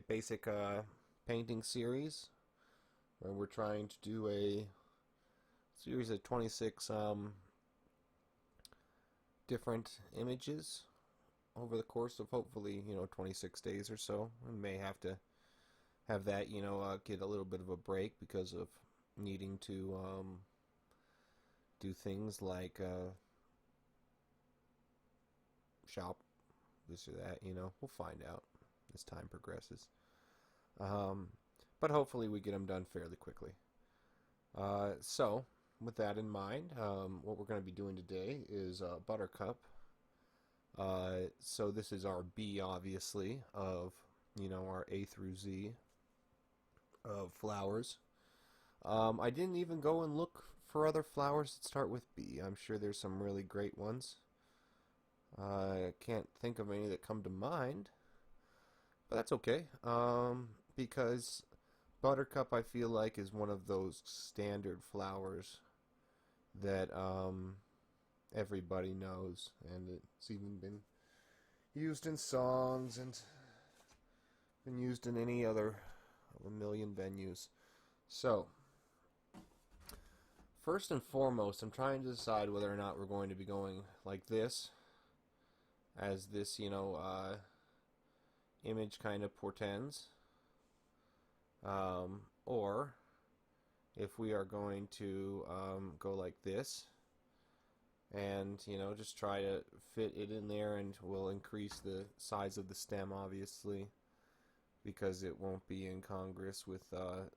basic painting series where we're trying to do a series of 26 different images over the course of hopefully 26 days or so. We may have to have that get a little bit of a break because of needing to do things like shop this or that. We'll find out as time progresses. But hopefully we get them done fairly quickly. So, with that in mind, what we're going to be doing today is Buttercup. So this is our B, obviously, of our A through Z of flowers. I didn't even go and look for other flowers that start with B. I'm sure there's some really great ones. I can't think of any that come to mind, but that's okay. Because Buttercup, I feel like, is one of those standard flowers that everybody knows, and it's even been used in songs and been used in any other of a million venues. So, first and foremost, I'm trying to decide whether or not we're going to be going like this, as this, image kind of portends, or if we are going to go like this, and just try to fit it in there, and we'll increase the size of the stem, obviously, because it won't be incongruous with the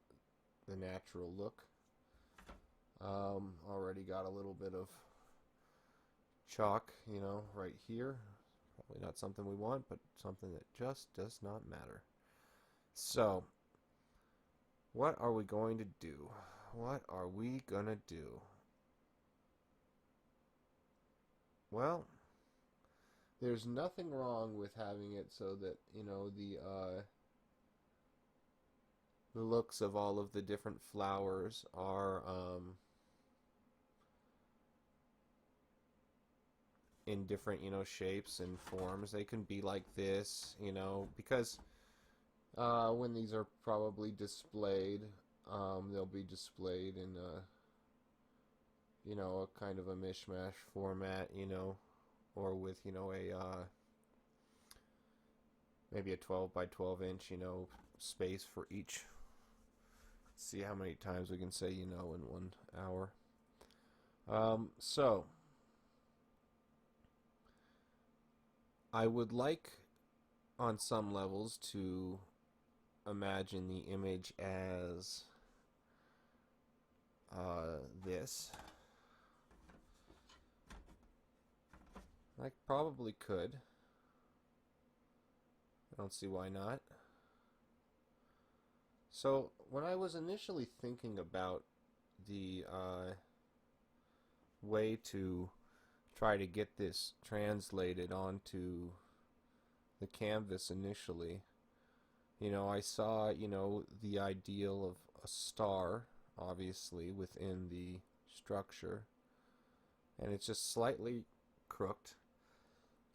natural look. Already got a little bit of chalk, right here. Probably not something we want, but something that just does not matter. So, what are we going to do? What are we gonna do? Well, there's nothing wrong with having it so that the looks of all of the different flowers are in different shapes and forms. They can be like this, because when these are probably displayed, they'll be displayed in a kind of a mishmash format, or with a maybe a 12 by 12 inch space for each. Let's see how many times we can say in 1 hour. So I would like on some levels to imagine the image as this. I probably could. I don't see why not. So, when I was initially thinking about the way to try to get this translated onto the canvas initially, I saw, the ideal of a star, obviously, within the structure, and it's just slightly crooked.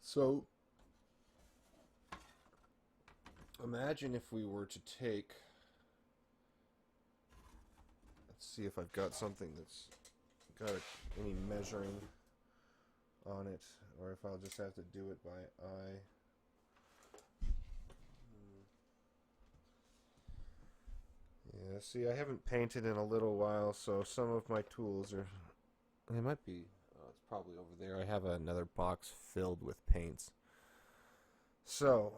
So, imagine if we were to take, let's see if I've got something that's got any measuring on it, or if I'll just have to do it by eye. Yeah, see, I haven't painted in a little while, so some of my tools are... They might be... Oh, it's probably over there. I have another box filled with paints. So,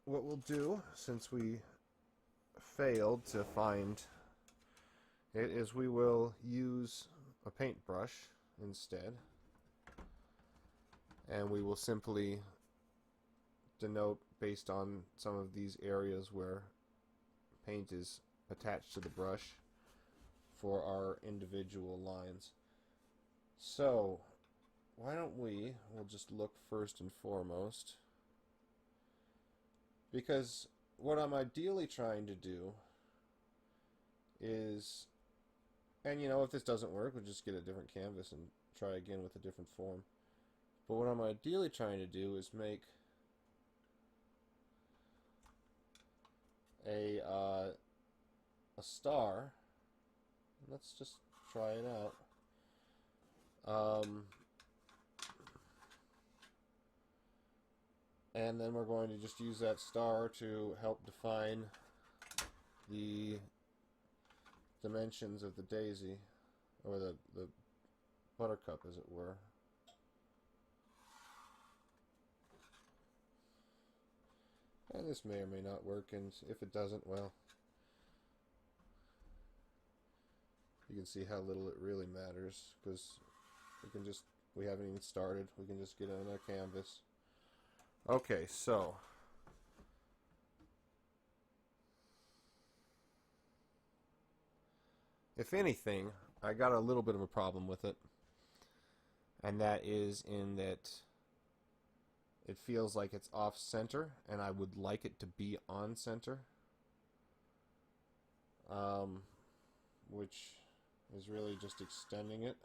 what we'll do, since we failed to find it, is we will use a paintbrush instead, and we will simply denote based on some of these areas where paint is attached to the brush for our individual lines. So, why don't we'll just look first and foremost, because what I'm ideally trying to do is, and if this doesn't work, we'll just get a different canvas and try again with a different form. But what I'm ideally trying to do is make a star. Let's just try it out. And then we're going to just use that star to help define the dimensions of the daisy, or the buttercup, as it were. And this may or may not work, and if it doesn't, well, you can see how little it really matters, because we haven't even started. We can just get on our canvas. Okay, so if anything, I got a little bit of a problem with it, and that is in that it feels like it's off center, and I would like it to be on center, which is really just extending it.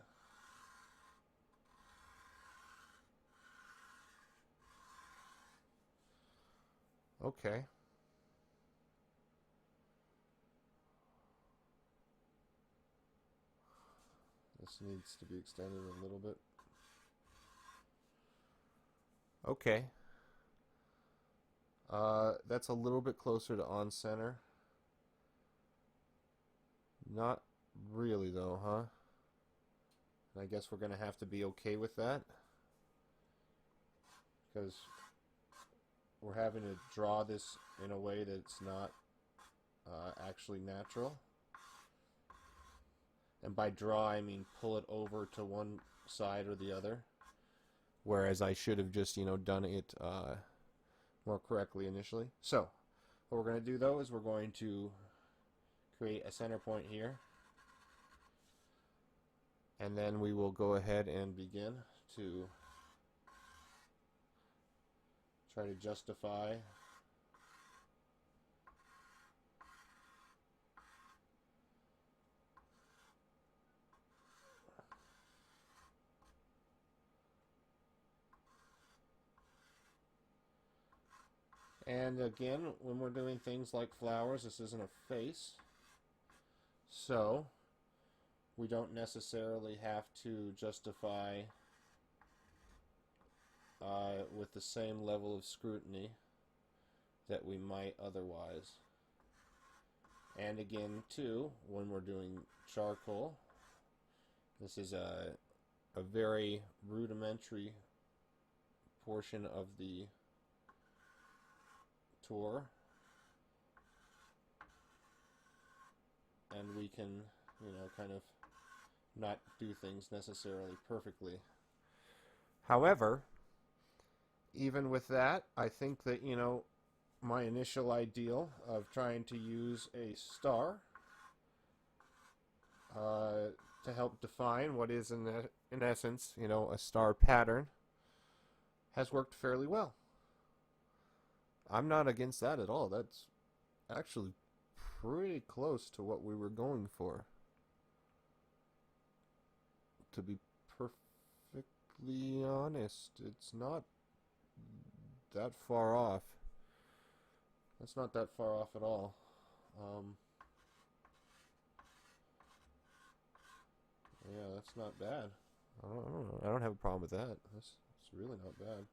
Okay. This needs to be extended a little bit. Okay. That's a little bit closer to on center. Not really though, huh? I guess we're going to have to be okay with that, because we're having to draw this in a way that's not actually natural. And by draw, I mean pull it over to one side or the other. Whereas I should have just, done it more correctly initially. So, what we're going to do though is we're going to create a center point here. And then we will go ahead and begin to try to justify and again, when we're doing things like flowers, this isn't a face, so we don't necessarily have to justify with the same level of scrutiny that we might otherwise. And again, too, when we're doing charcoal, this is a very rudimentary portion of the tour, and we can, kind of not do things necessarily perfectly. However, even with that, I think that, my initial ideal of trying to use a star to help define what is in essence, a star pattern has worked fairly well. I'm not against that at all. That's actually pretty close to what we were going for. To be perfectly honest, it's not that far off. That's not that far off at all. Yeah, that's not bad. I don't have a problem with that. It's really not bad.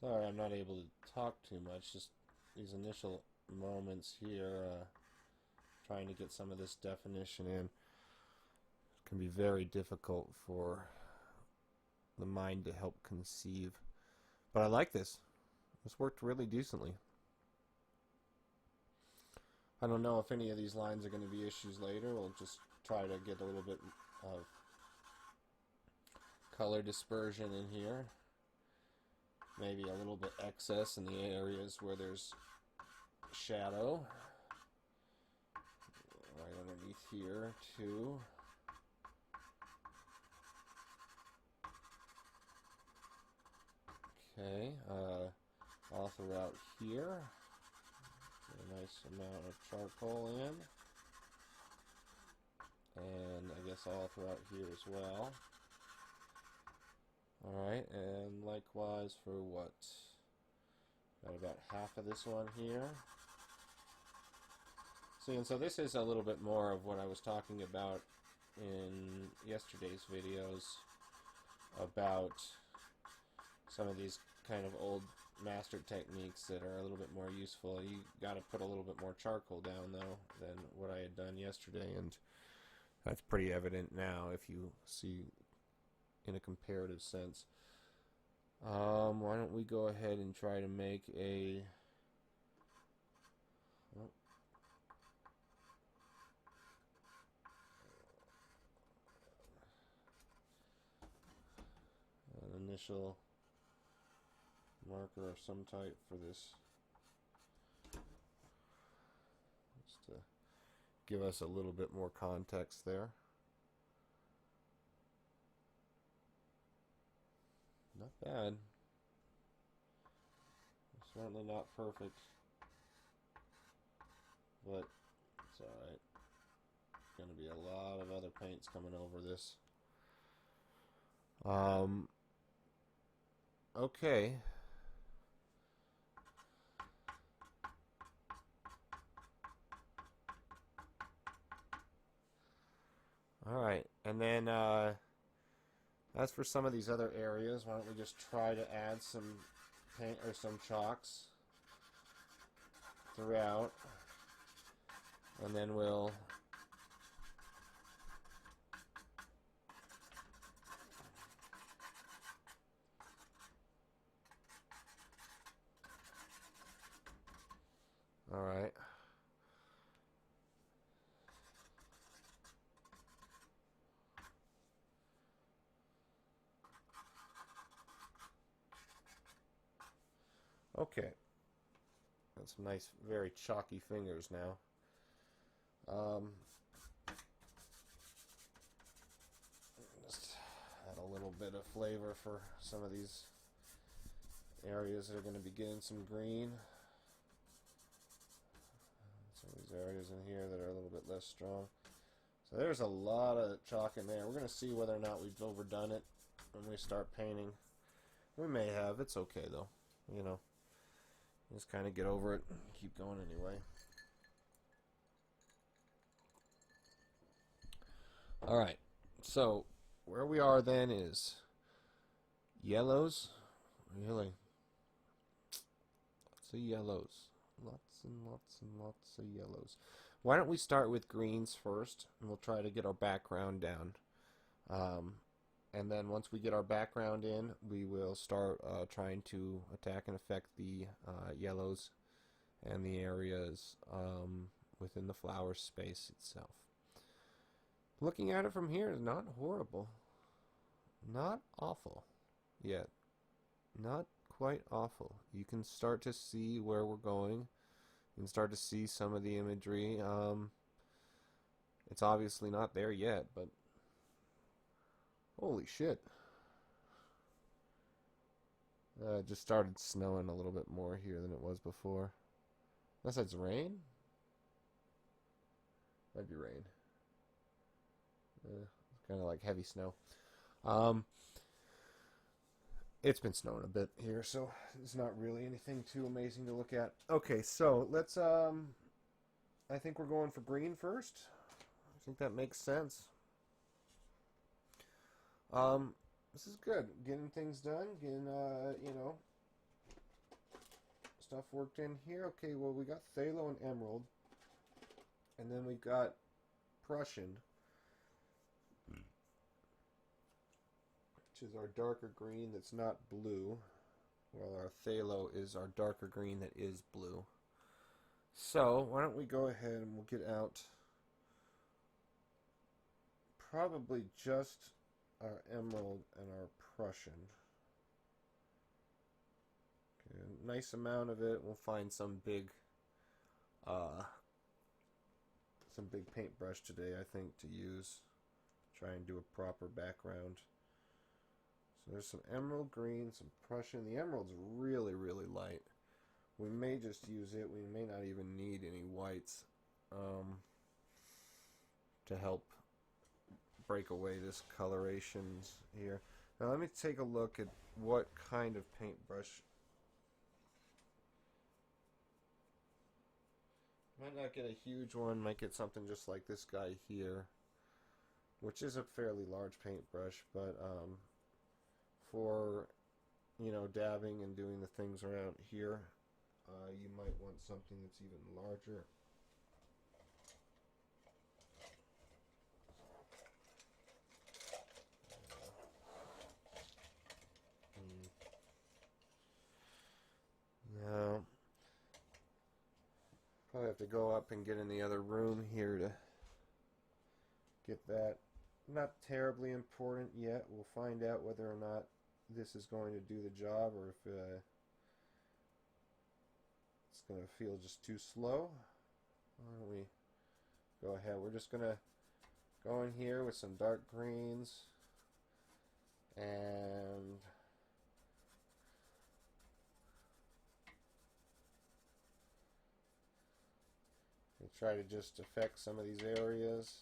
Sorry, I'm not able to talk too much. Just these initial moments here, trying to get some of this definition in. It can be very difficult for the mind to help conceive. But I like this. This worked really decently. I don't know if any of these lines are going to be issues later. We'll just try to get a little bit of color dispersion in here. Maybe a little bit excess in the areas where there's shadow. here too. Okay, all throughout here, a nice amount of charcoal in, and I guess all throughout here as well. Alright, and likewise for what? Got about half of this one here. See, and so this is a little bit more of what I was talking about in yesterday's videos about some of these kind of old master techniques that are a little bit more useful. You got to put a little bit more charcoal down though than what I had done yesterday, and that's pretty evident now if you see in a comparative sense. Why don't we go ahead and try to make an initial marker of some type for this, just to give us a little bit more context there. Not bad. Certainly not perfect, but it's alright. Going to be a lot of other paints coming over this. Okay. Alright, and then as for some of these other areas, why don't we just try to add some paint or some chalks throughout, and then we'll alright. Okay. That's some nice, very chalky fingers now. Just add a little bit of flavor for some of these areas that are going to be getting some green. Some of these areas in here that are a little bit less strong. So there's a lot of chalk in there. We're going to see whether or not we've overdone it when we start painting. We may have. It's okay though. You know, just kind of get over it and keep going anyway. Alright, so where we are then is yellows. Really, lots of yellows. Lots and lots and lots of yellows. Why don't we start with greens first, and we'll try to get our background down. And then once we get our background in, we will start trying to attack and affect the yellows and the areas within the flower space itself. Looking at it from here is not horrible. Not awful yet. Not quite awful. You can start to see where we're going. You can start to see some of the imagery. It's obviously not there yet, but holy shit. It just started snowing a little bit more here than it was before. Unless it's rain? Might be rain. It's kind of like heavy snow. It's been snowing a bit here, so it's not really anything too amazing to look at. Okay, so let's, I think we're going for green first. I think that makes sense. This is good. Getting things done, getting, you know, stuff worked in here. Okay, well, we got phthalo and emerald. And then we got Prussian, which is our darker green that's not blue, while our phthalo is our darker green that is blue. So, why don't we go ahead and we'll get out probably just our emerald and our Prussian. Okay, a nice amount of it. We'll find some big some big paintbrush today, I think, to use. Try and do a proper background. So there's some emerald green, some Prussian. The emerald's really, really light. We may just use it. We may not even need any whites to help break away this colorations here. Now let me take a look at what kind of paintbrush. Might not get a huge one, might get something just like this guy here, which is a fairly large paintbrush, but for, you know, dabbing and doing the things around here, you might want something that's even larger. Now, probably have to go up and get in the other room here to get that. Not terribly important yet. We'll find out whether or not this is going to do the job, or if it's going to feel just too slow. Why don't we go ahead? We're just going to go in here with some dark greens and try to just affect some of these areas.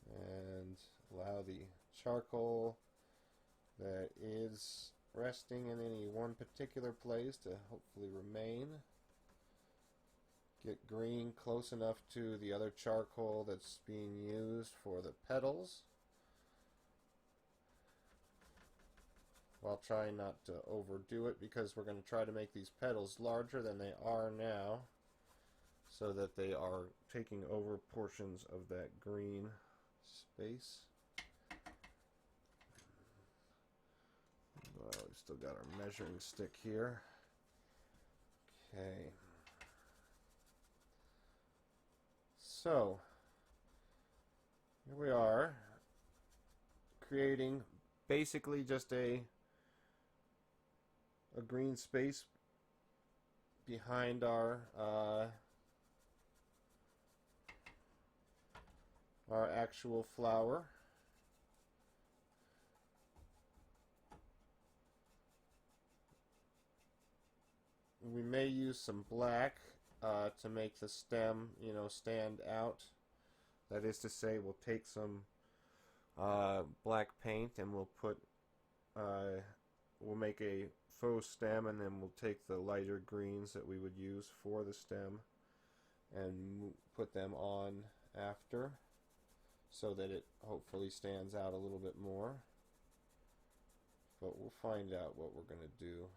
And allow the charcoal that is resting in any one particular place to hopefully remain. Get green close enough to the other charcoal that's being used for the petals, while trying not to overdo it, because we're going to try to make these petals larger than they are now, so that they are taking over portions of that green space. Well, we've still got our measuring stick here. Okay. So, here we are, creating basically just a green space behind our actual flower. We may use some black to make the stem, you know, stand out. That is to say, we'll take some black paint and we'll put, we'll make a faux stem, and then we'll take the lighter greens that we would use for the stem and put them on after, so that it hopefully stands out a little bit more. But we'll find out what we're going to do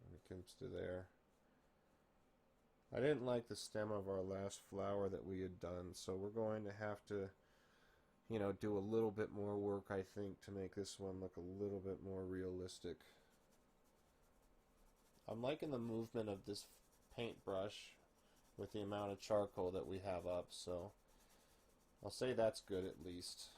when it comes to there. I didn't like the stem of our last flower that we had done, so we're going to have to, you know, do a little bit more work, I think, to make this one look a little bit more realistic. I'm liking the movement of this paintbrush with the amount of charcoal that we have up, so I'll say that's good at least.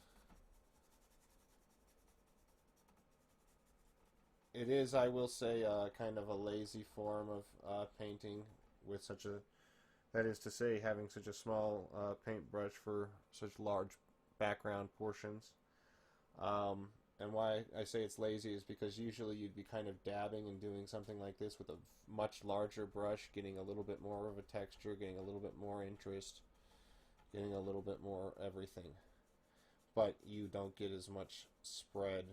It is, I will say, kind of a lazy form of painting, with such a, that is to say, having such a small paintbrush for such large background portions. And why I say it's lazy is because usually you'd be kind of dabbing and doing something like this with a much larger brush, getting a little bit more of a texture, getting a little bit more interest, getting a little bit more everything. But you don't get as much spread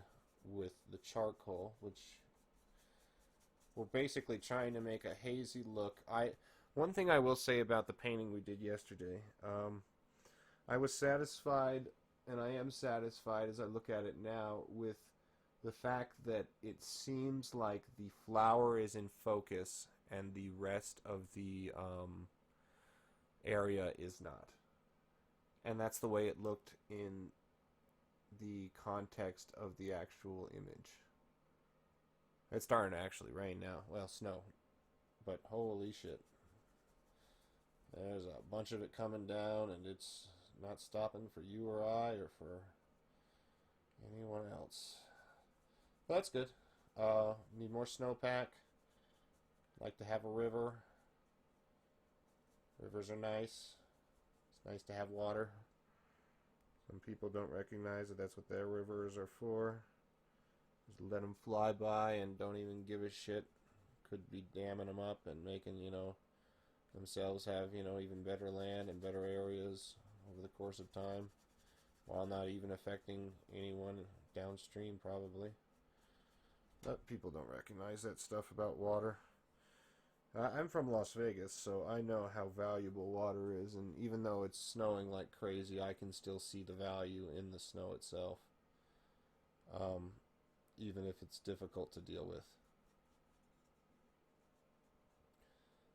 with the charcoal, which we're basically trying to make a hazy look. One thing I will say about the painting we did yesterday, I was satisfied, and I am satisfied as I look at it now, with the fact that it seems like the flower is in focus and the rest of the area is not. And that's the way it looked in the context of the actual image. It's starting to actually rain now. Well, snow. But holy shit. There's a bunch of it coming down, and it's not stopping for you or I or for anyone else. But that's good. Need more snowpack. Like to have a river. Rivers are nice. It's nice to have water. Some people don't recognize that that's what their rivers are for. Just let them fly by and don't even give a shit. Could be damming them up and making, themselves have, even better land and better areas over the course of time, while not even affecting anyone downstream, probably. But people don't recognize that stuff about water. I'm from Las Vegas, so I know how valuable water is, and even though it's snowing like crazy, I can still see the value in the snow itself, even if it's difficult to deal with.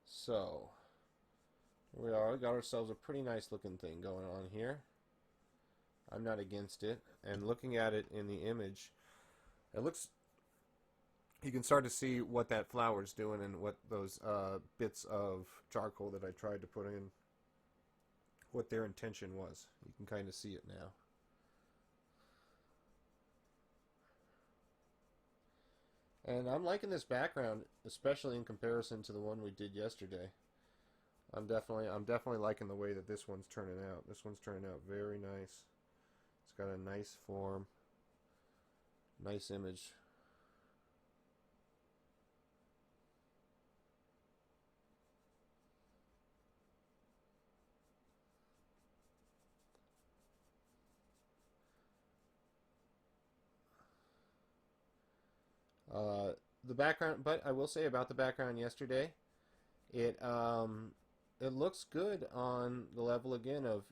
So, here we are. We got ourselves a pretty nice looking thing going on here. I'm not against it, and looking at it in the image, it looks... You can start to see what that flower's doing and what those bits of charcoal that I tried to put in, what their intention was. You can kind of see it now. And I'm liking this background, especially in comparison to the one we did yesterday. I'm definitely liking the way that this one's turning out. This one's turning out very nice. It's got a nice form, nice image. The background, but I will say about the background yesterday, it it looks good on the level again of,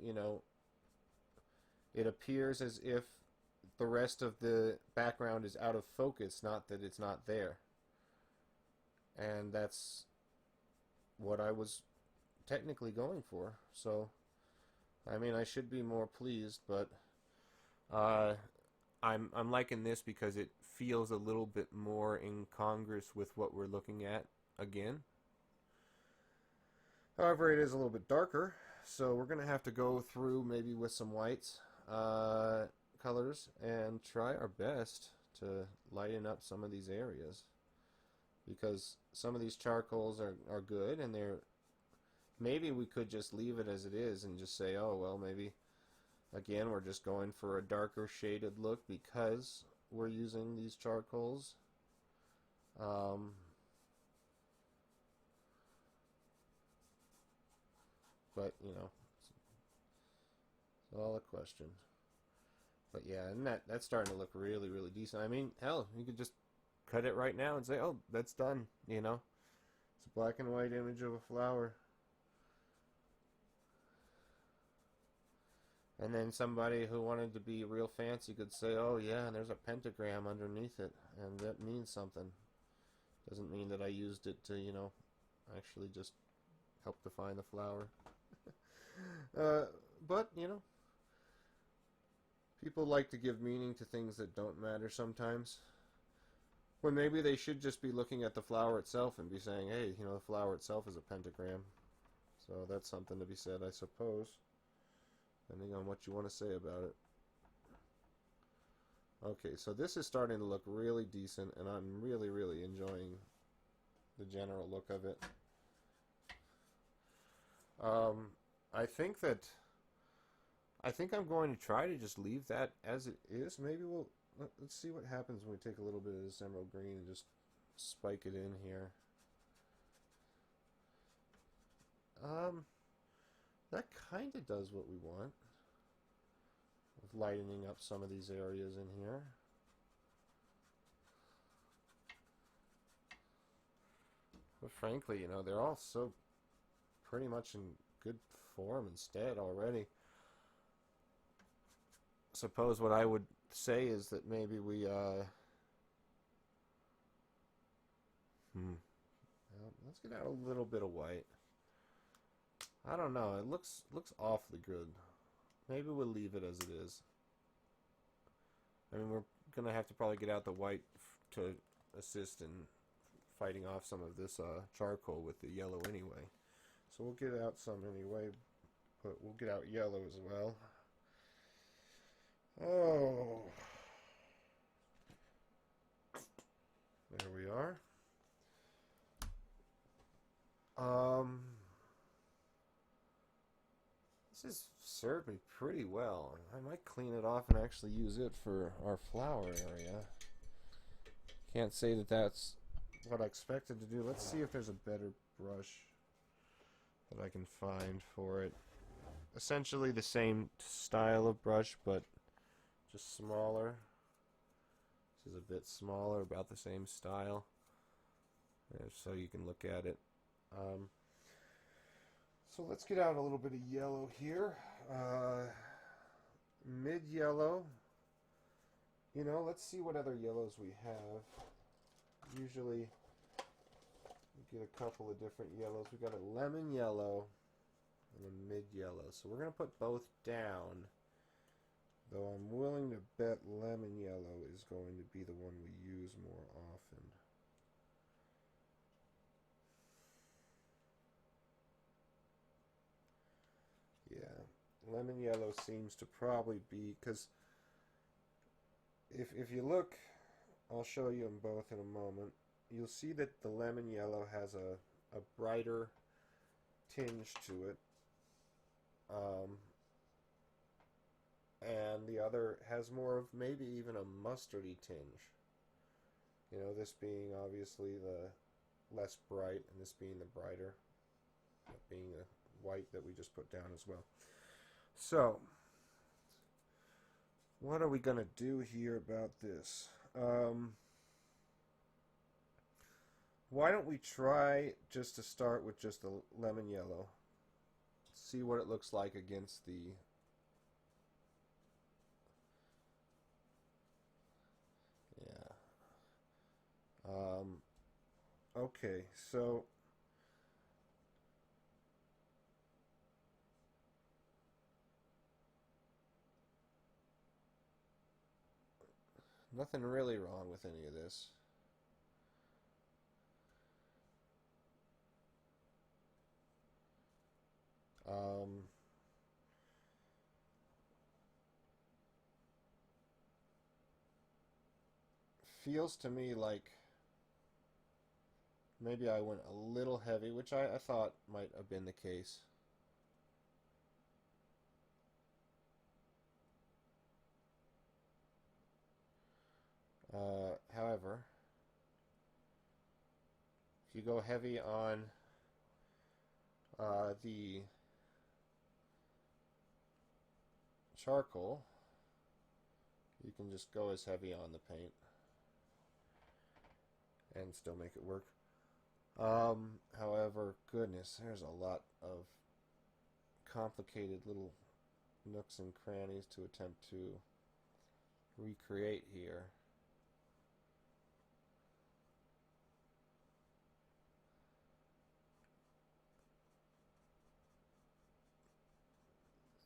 it appears as if the rest of the background is out of focus, not that it's not there. And that's what I was technically going for. So, I mean, I should be more pleased, but I'm liking this because it feels a little bit more incongruous with what we're looking at again. However, it is a little bit darker, so we're going to have to go through maybe with some whites colors and try our best to lighten up some of these areas, because some of these charcoals are good, and maybe we could just leave it as it is and just say, oh well, maybe again we're just going for a darker shaded look because we're using these charcoals. But it's all a question. But yeah, and that's starting to look really, really decent. I mean, hell, you could just cut it right now and say, oh, that's done, It's a black and white image of a flower. And then somebody who wanted to be real fancy could say, oh yeah, and there's a pentagram underneath it, and that means something. Doesn't mean that I used it to, actually just help define the flower. But, people like to give meaning to things that don't matter sometimes. When maybe they should just be looking at the flower itself and be saying, hey, the flower itself is a pentagram. So that's something to be said, I suppose, depending on what you want to say about it. Okay, so this is starting to look really decent, and I'm really, really enjoying the general look of it. I think I'm going to try to just leave that as it is. Maybe let's see what happens when we take a little bit of this emerald green and just spike it in here. That kind of does what we want, with lightening up some of these areas in here. But frankly, they're all so pretty much in good form instead already. Suppose what I would say is that maybe we let's get out a little bit of white. I don't know, it looks awfully good. Maybe we'll leave it as it is. I mean, we're gonna have to probably get out the white to assist in fighting off some of this charcoal with the yellow anyway. So we'll get out some anyway. we'll get out yellow as well. Oh, there we are. This has served me pretty well. I might clean it off and actually use it for our flower area. Can't say that that's what I expected to do. Let's see if there's a better brush that I can find for it. Essentially the same style of brush, but just smaller. This is a bit smaller, about the same style. So you can look at it. So let's get out a little bit of yellow here. Mid-yellow. You know, let's see what other yellows we have. Usually we get a couple of different yellows. We got a lemon yellow and a mid-yellow. So we're going to put both down. Though I'm willing to bet lemon yellow is going to be the one we use more often. Yeah, lemon yellow seems to probably be, because if you look, I'll show you them both in a moment, you'll see that the lemon yellow has a brighter tinge to it, and the other has more of maybe even a mustardy tinge. You know, this being obviously the less bright, and this being the brighter, that being the white that we just put down as well. So, what are we going to do here about this? Why don't we try just to start with just the lemon yellow. See what it looks like against the okay, so nothing really wrong with any of this. Feels to me like maybe I went a little heavy, which I thought might have been the case. However, if you go heavy on the charcoal, you can just go as heavy on the paint and still make it work. However, goodness, there's a lot of complicated little nooks and crannies to attempt to recreate here.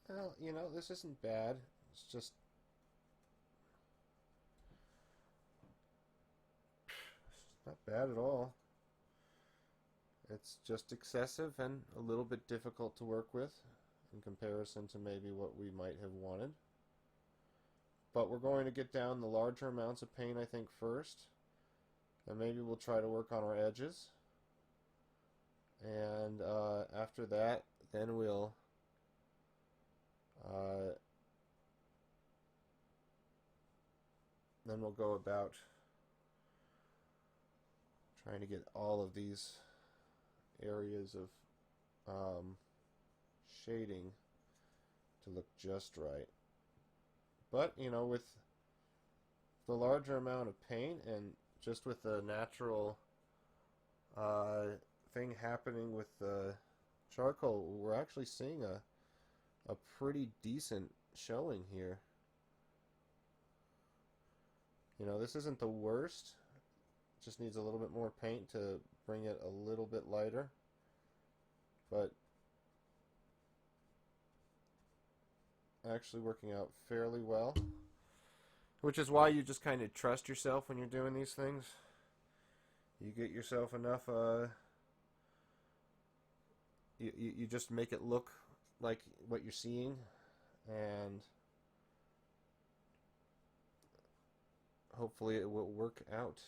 Well, you know, this isn't bad. It's just it's not bad at all. It's just excessive and a little bit difficult to work with in comparison to maybe what we might have wanted. But we're going to get down the larger amounts of paint, I think, first. And maybe we'll try to work on our edges. And after that, then we'll go about trying to get all of these areas of shading to look just right. But, you know, with the larger amount of paint and just with the natural thing happening with the charcoal, we're actually seeing a pretty decent showing here. You know, this isn't the worst. It just needs a little bit more paint to bring it a little bit lighter. But actually working out fairly well. Which is why you just kind of trust yourself when you're doing these things. You get yourself enough, you just make it look like what you're seeing, and hopefully it will work out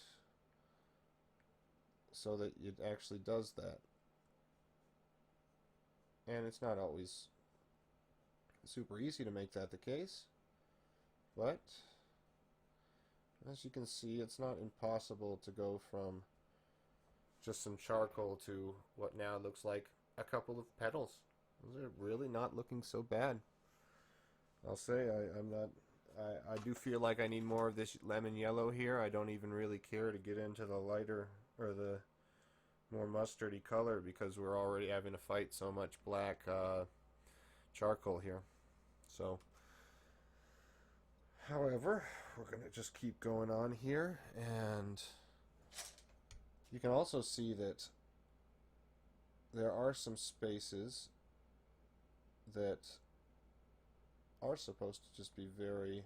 so that it actually does that. And it's not always super easy to make that the case, but as you can see, it's not impossible to go from just some charcoal to what now looks like a couple of petals. Those are really not looking so bad. I'll say I'm not. I do feel like I need more of this lemon yellow here. I don't even really care to get into the lighter or the more mustardy color because we're already having to fight so much black charcoal here. So, however, we're going to just keep going on here, and you can also see that there are some spaces that are supposed to just be very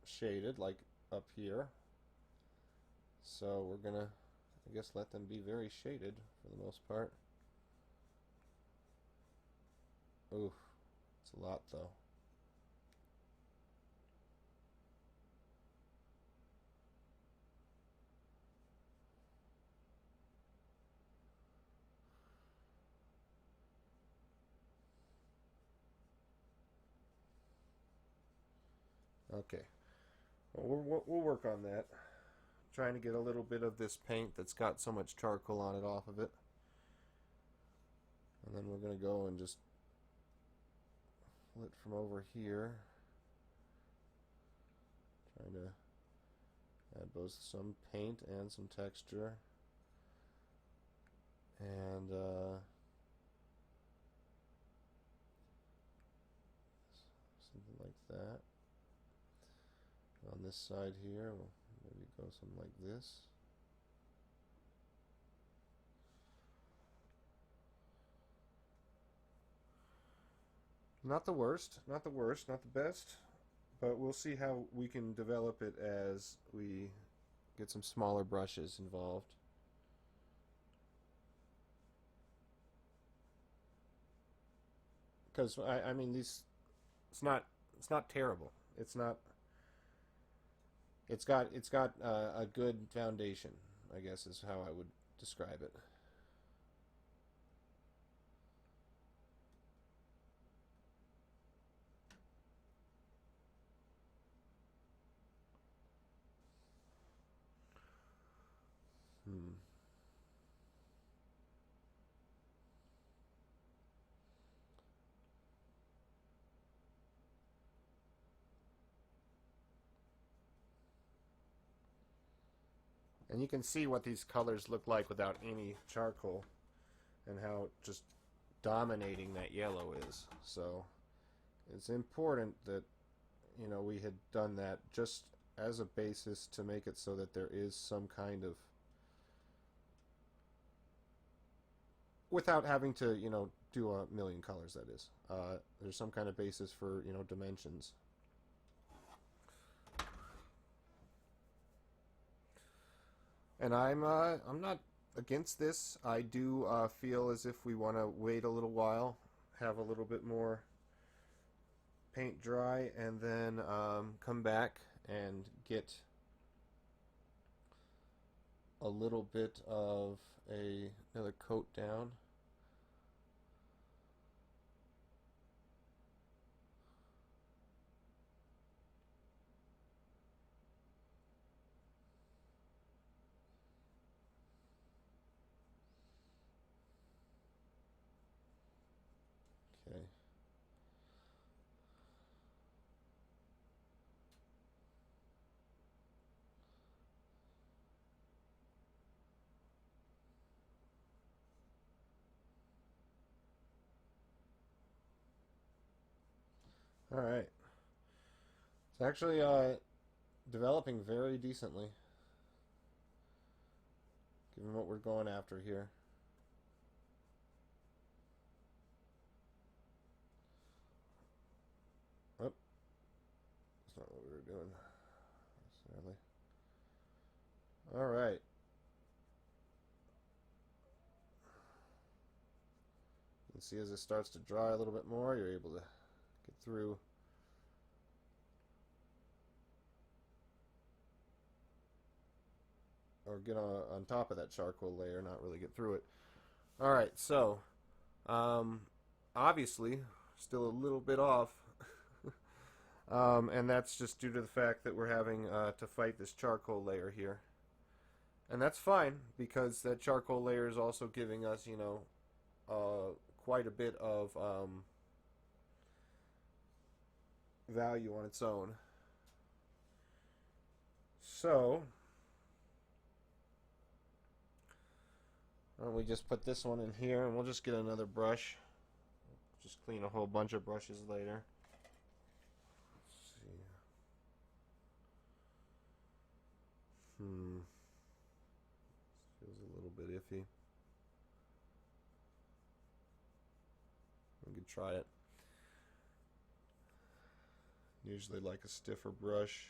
shaded, like up here. So we're gonna, I guess, let them be very shaded for the most part. Ooh, it's a lot though. Okay, well, we'll work on that. Trying to get a little bit of this paint that's got so much charcoal on it off of it. And then we're going to go and just flit from over here. Trying to add both some paint and some texture. And something like that. On this side here, we'll maybe go something like this. Not the worst, not the worst, not the best, but we'll see how we can develop it as we get some smaller brushes involved. Because I mean these, it's not terrible. It's not. It's got a good foundation, I guess is how I would describe it. Hmm. And you can see what these colors look like without any charcoal, and how just dominating that yellow is. So it's important that, you know, we had done that just as a basis to make it so that there is some kind of, without having to, you know, do a million colors, that is. There's some kind of basis for, you know, dimensions. And I'm not against this. I do feel as if we want to wait a little while, have a little bit more paint dry, and then come back and get a little bit of another coat down. Okay. All right. It's actually developing very decently, given what we're going after here. Oh, that's not what we were doing necessarily. All right. see as it starts to dry a little bit more, you're able to get through. Or get on top of that charcoal layer, not really get through it. Alright, so, obviously, still a little bit off. And that's just due to the fact that we're having to fight this charcoal layer here. And that's fine, because that charcoal layer is also giving us, you know, quite a bit of value on its own. So, why don't we just put this one in here, and we'll just get another brush. Just clean a whole bunch of brushes later. Let's see. Feels a little bit iffy. We could try it. Usually like a stiffer brush.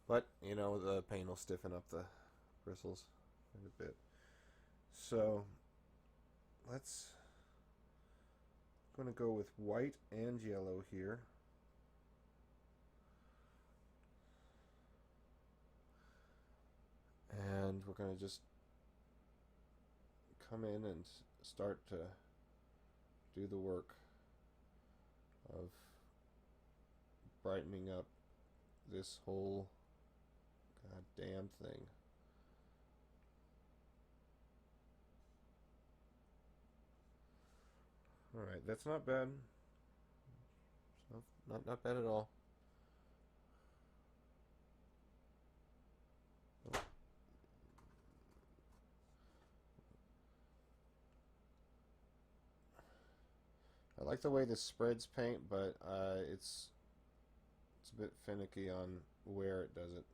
But, you know, the paint will stiffen up the bristles quite a bit. So, I'm going to go with white and yellow here. And we're going to just come in and start to do the work of brightening up this whole goddamn thing. Alright, that's not bad. Not bad at all. I like the way this spreads paint, but it's a bit finicky on where it does it.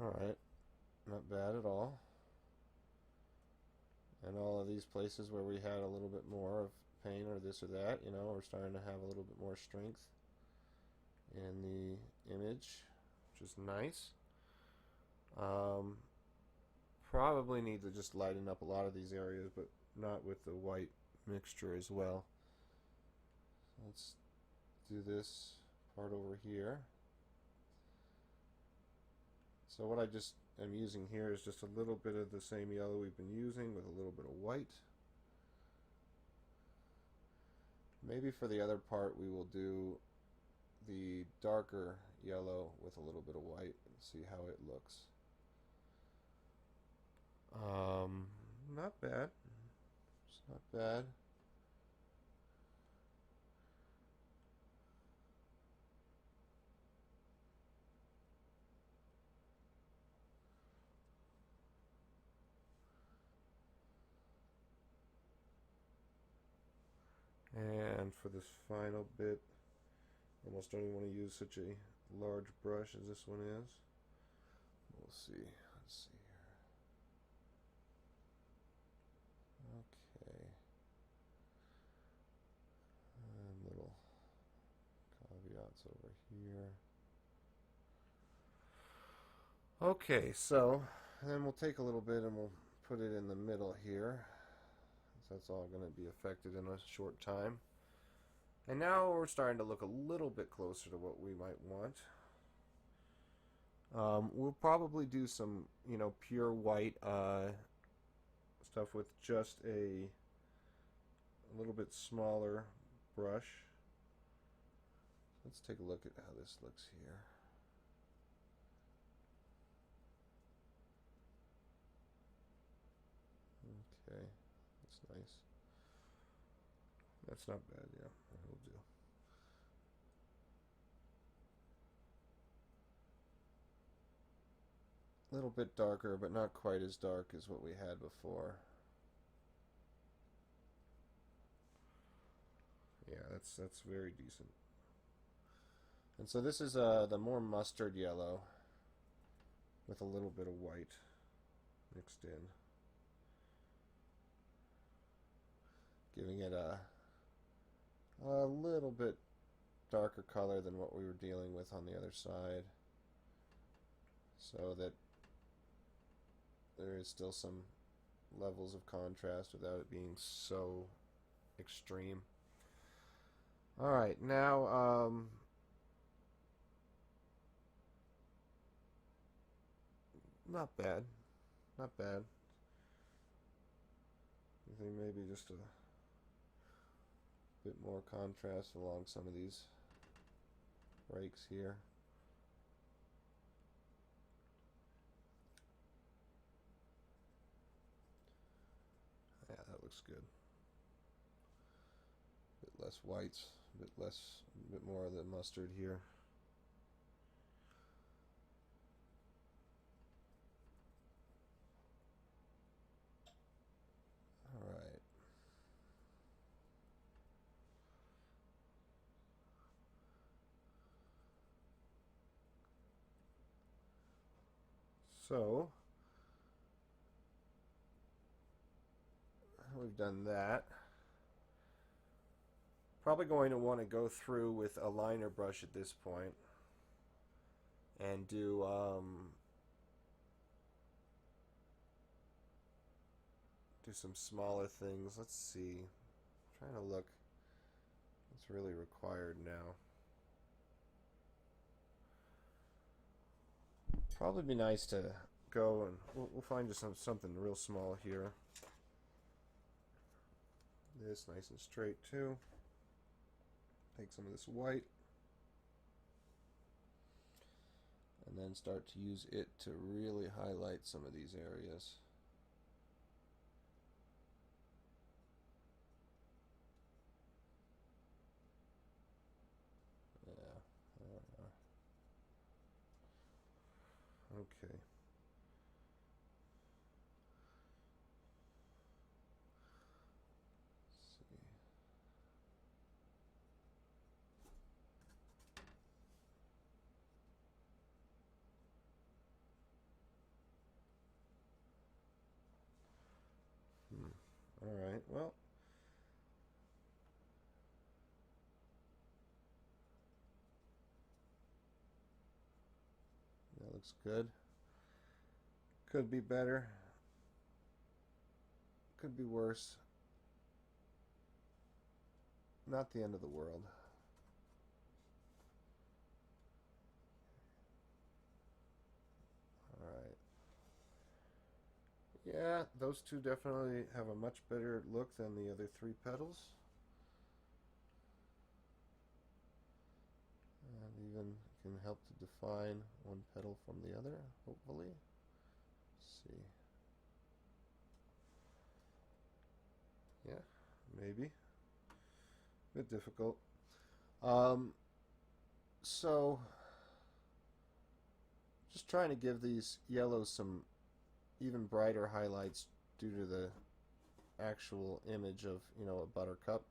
Alright, not bad at all. And all of these places where we had a little bit more of paint or this or that, you know, we're starting to have a little bit more strength in the image, which is nice. Probably need to just lighten up a lot of these areas, but not with the white mixture as well. Let's do this part over here. So what I just am using here is just a little bit of the same yellow we've been using with a little bit of white. Maybe for the other part we will do the darker yellow with a little bit of white and see how it looks. Not bad. It's not bad. And for this final bit, I almost don't even want to use such a large brush as this one is. We'll see. Let's see here. Okay. And little caveats over here. Okay, so then we'll take a little bit and we'll put it in the middle here. That's all going to be affected in a short time. And now we're starting to look a little bit closer to what we might want. We'll probably do some, you know, pure white stuff with just a little bit smaller brush. Let's take a look at how this looks here. Okay. Nice. That's not bad, yeah. That'll do. A little bit darker, but not quite as dark as what we had before. Yeah, that's very decent. And so this is the more mustard yellow with a little bit of white mixed in. giving it a little bit darker color than what we were dealing with on the other side, so that there is still some levels of contrast without it being so extreme. Alright, now not bad. Not bad. I think maybe just a bit more contrast along some of these breaks here. Yeah, that looks good. A bit less whites, a bit more of the mustard here. All right. So we've done that. Probably going to want to go through with a liner brush at this point and do some smaller things. Let's see. I'm trying to look what's really required now. Probably be nice to go and we'll find just something real small here. This nice and straight too. Take some of this white and then start to use it to really highlight some of these areas. Okay. Let's see. All right. Well, that looks good. Could be better. Could be worse. Not the end of the world. Alright. Yeah, those two definitely have a much better look than the other three petals. And even can help to define one petal from the other, hopefully. Let's see. Yeah, maybe. A bit difficult. So just trying to give these yellows some even brighter highlights due to the actual image of, a buttercup.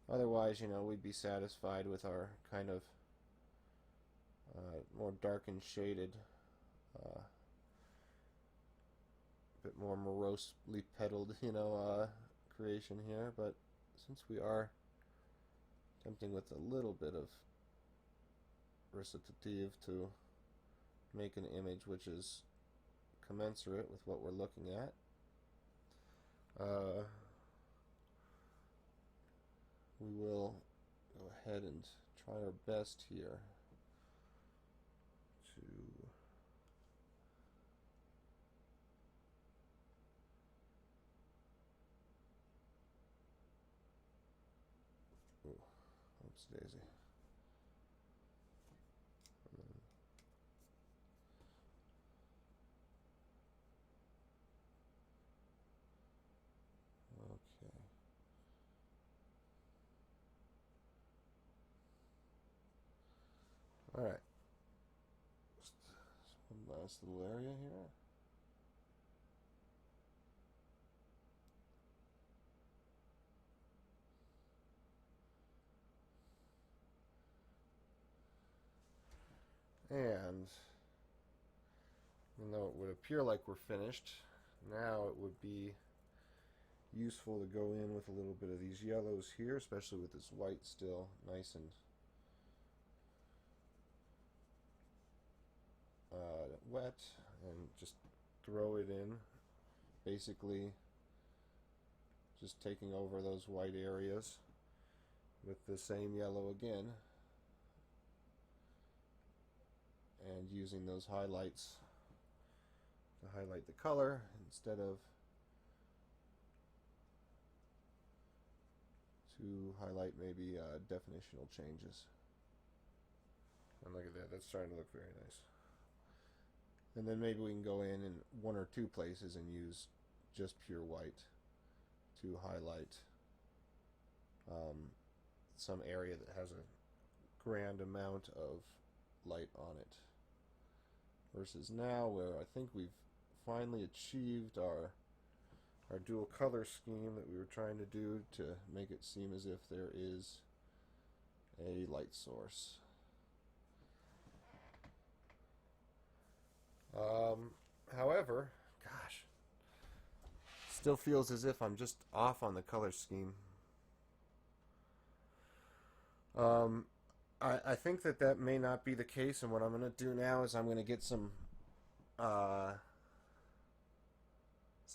Otherwise, we'd be satisfied with our kind of more dark and shaded, bit more morosely petaled, creation here. But since we are attempting with a little bit of recitative to make an image which is commensurate with what we're looking at, we will go ahead and try our best here to oops, daisy. Okay. All right. Just one last little area here. And even though it would appear like we're finished, now it would be useful to go in with a little bit of these yellows here, especially with this white still nice and wet, and just throw it in, basically just taking over those white areas with the same yellow again, and using those highlights to highlight the color instead of to highlight maybe definitional changes. And look at that, that's starting to look very nice. And then maybe we can go in one or two places and use just pure white to highlight some area that has a grand amount of light on it. Versus now, where I think we've finally achieved our dual color scheme that we were trying to do to make it seem as if there is a light source. However, gosh, still feels as if I'm just off on the color scheme. I think that may not be the case, and what I'm going to do now is I'm going to get some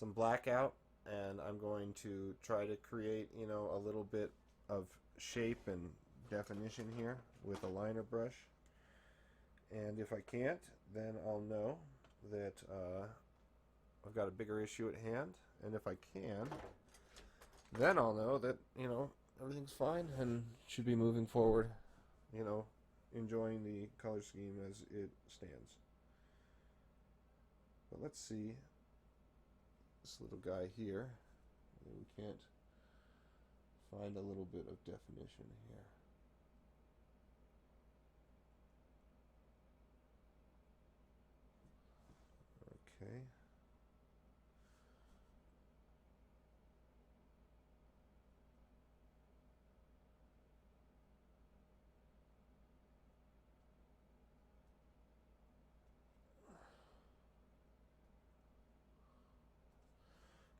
blackout, and I'm going to try to create, a little bit of shape and definition here with a liner brush. And if I can't, then I'll know that I've got a bigger issue at hand. And if I can, then I'll know that, everything's fine and should be moving forward, enjoying the color scheme as it stands. But let's see this little guy here. We can't find a little bit of definition here. Okay.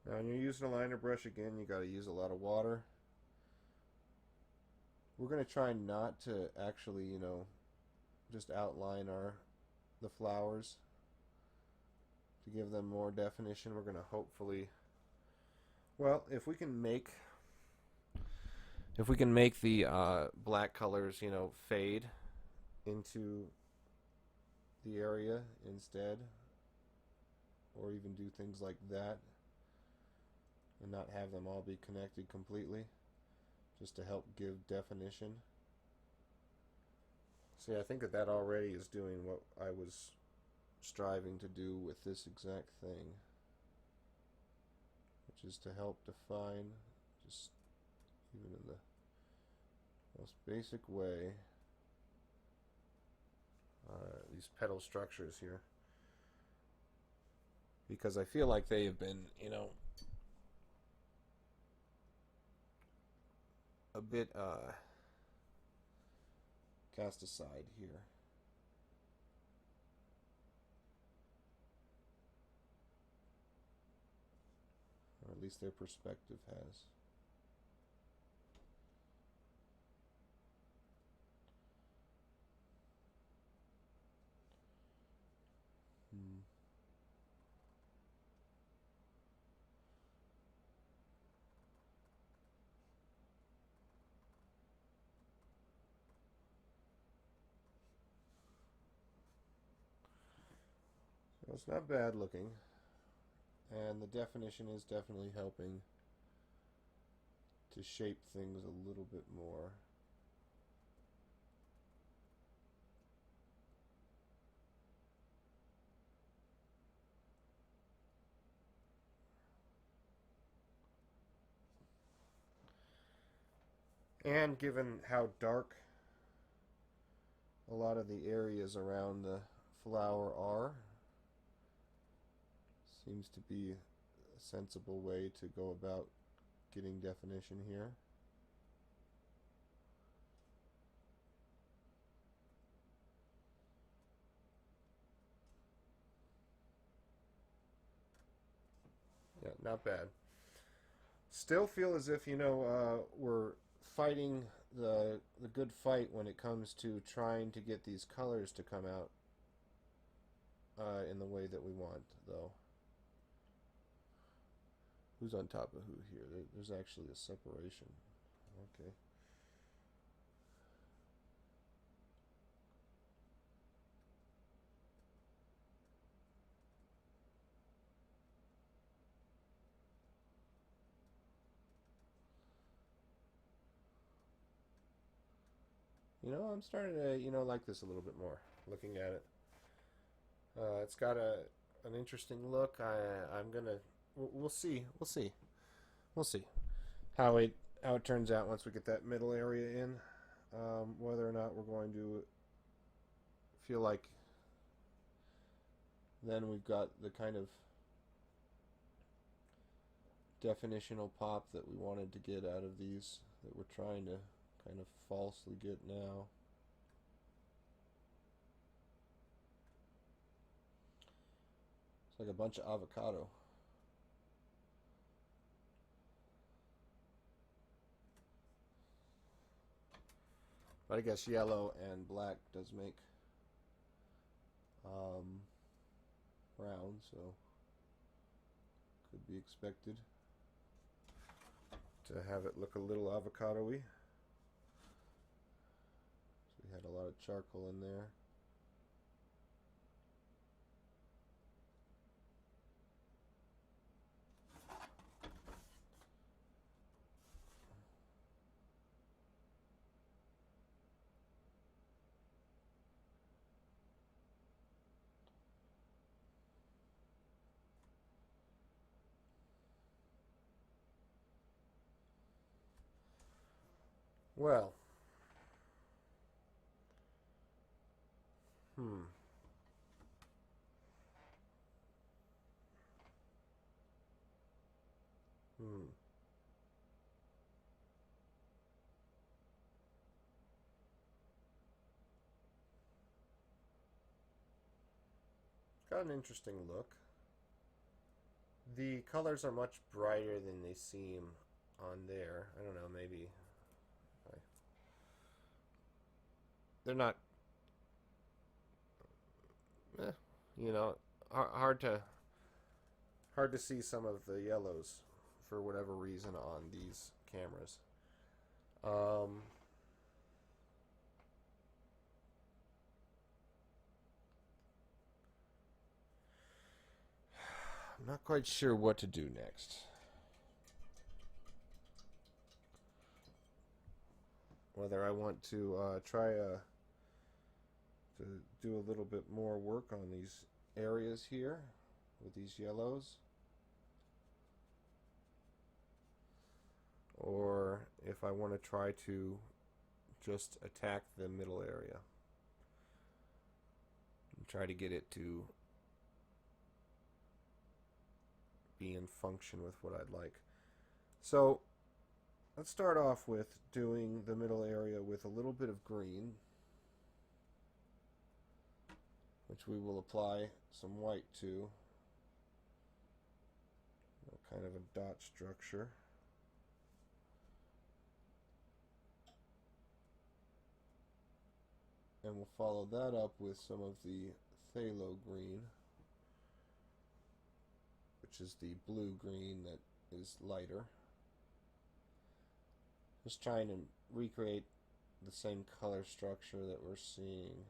Now when you're using a liner brush, again, you got to use a lot of water. We're going to try not to actually, just outline the flowers to give them more definition. We're going to hopefully, well, if we can make the black colors, fade into the area instead, or even do things like that, and not have them all be connected completely, just to help give definition. See, I think that already is doing what I was striving to do with this exact thing, which is to help define, just even in the most basic way, these petal structures here, because I feel like they have been, a bit cast aside here. Or at least their perspective has. So it's not bad looking, and the definition is definitely helping to shape things a little bit more. And given how dark a lot of the areas around the flower are, seems to be a sensible way to go about getting definition here. Yeah, not bad. Still feel as if, we're fighting the good fight when it comes to trying to get these colors to come out in the way that we want, though. Who's on top of who here? There's actually a separation. Okay. I'm starting to, like this a little bit more, looking at it. It's got an interesting look. I'm gonna, we'll see, we'll see how it turns out once we get that middle area in. Whether or not we're going to feel like then we've got the kind of definitional pop that we wanted to get out of these that we're trying to kind of falsely get now. It's like a bunch of avocado. But I guess yellow and black does make brown, so could be expected to have it look a little avocado-y. So we had a lot of charcoal in there. Well, hmm. Hmm. Got an interesting look. The colors are much brighter than they seem on there. I don't know, maybe they're not, eh, you know, hard to see some of the yellows for whatever reason on these cameras. Um, I'm not quite sure what to do next. Whether I want to try to do a little bit more work on these areas here with these yellows, or if I want to try to just attack the middle area and try to get it to be in function with what I'd like. So let's start off with doing the middle area with a little bit of green, which we will apply some white to, kind of a dot structure. And we'll follow that up with some of the phthalo green, which is the blue green that is lighter. Just trying to recreate the same color structure that we're seeing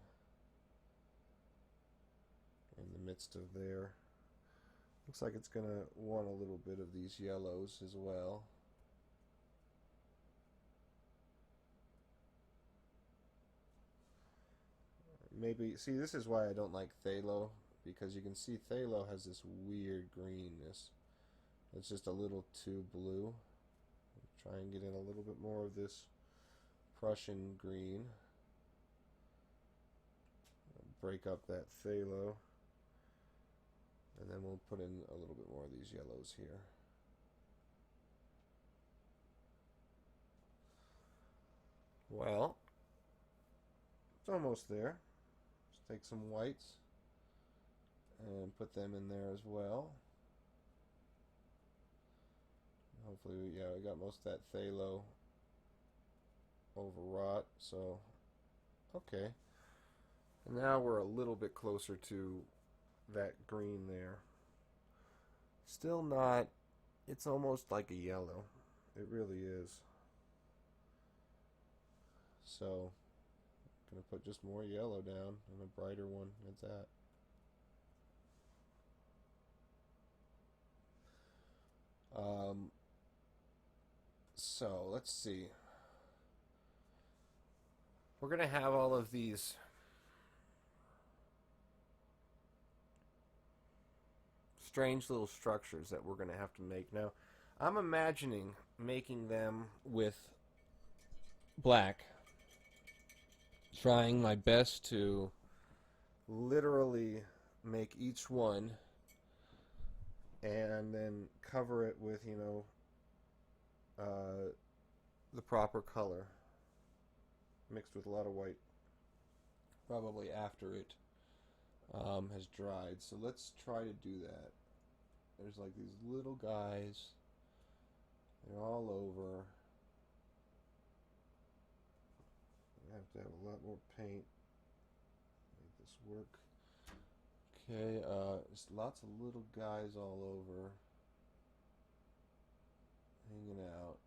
in the midst of there. Looks like it's going to want a little bit of these yellows as well. Maybe, see, this is why I don't like phthalo, because you can see phthalo has this weird greenness. It's just a little too blue. Try and get in a little bit more of this Prussian green. Break up that phthalo. And then we'll put in a little bit more of these yellows here. Well, it's almost there. Just take some whites and put them in there as well. Hopefully, yeah, we got most of that phthalo overwrought, so okay. And now we're a little bit closer to that green there. Still not, it's almost like a yellow. It really is. So, gonna put just more yellow down and a brighter one at that. Um, so let's see. We're gonna have all of these strange little structures that we're gonna have to make. Now, I'm imagining making them with black, trying my best to literally make each one and then cover it with, the proper color mixed with a lot of white, probably after it has dried. So let's try to do that. There's like these little guys, they're all over. I have to have a lot more paint to make this work. Okay, there's lots of little guys all over, hanging out,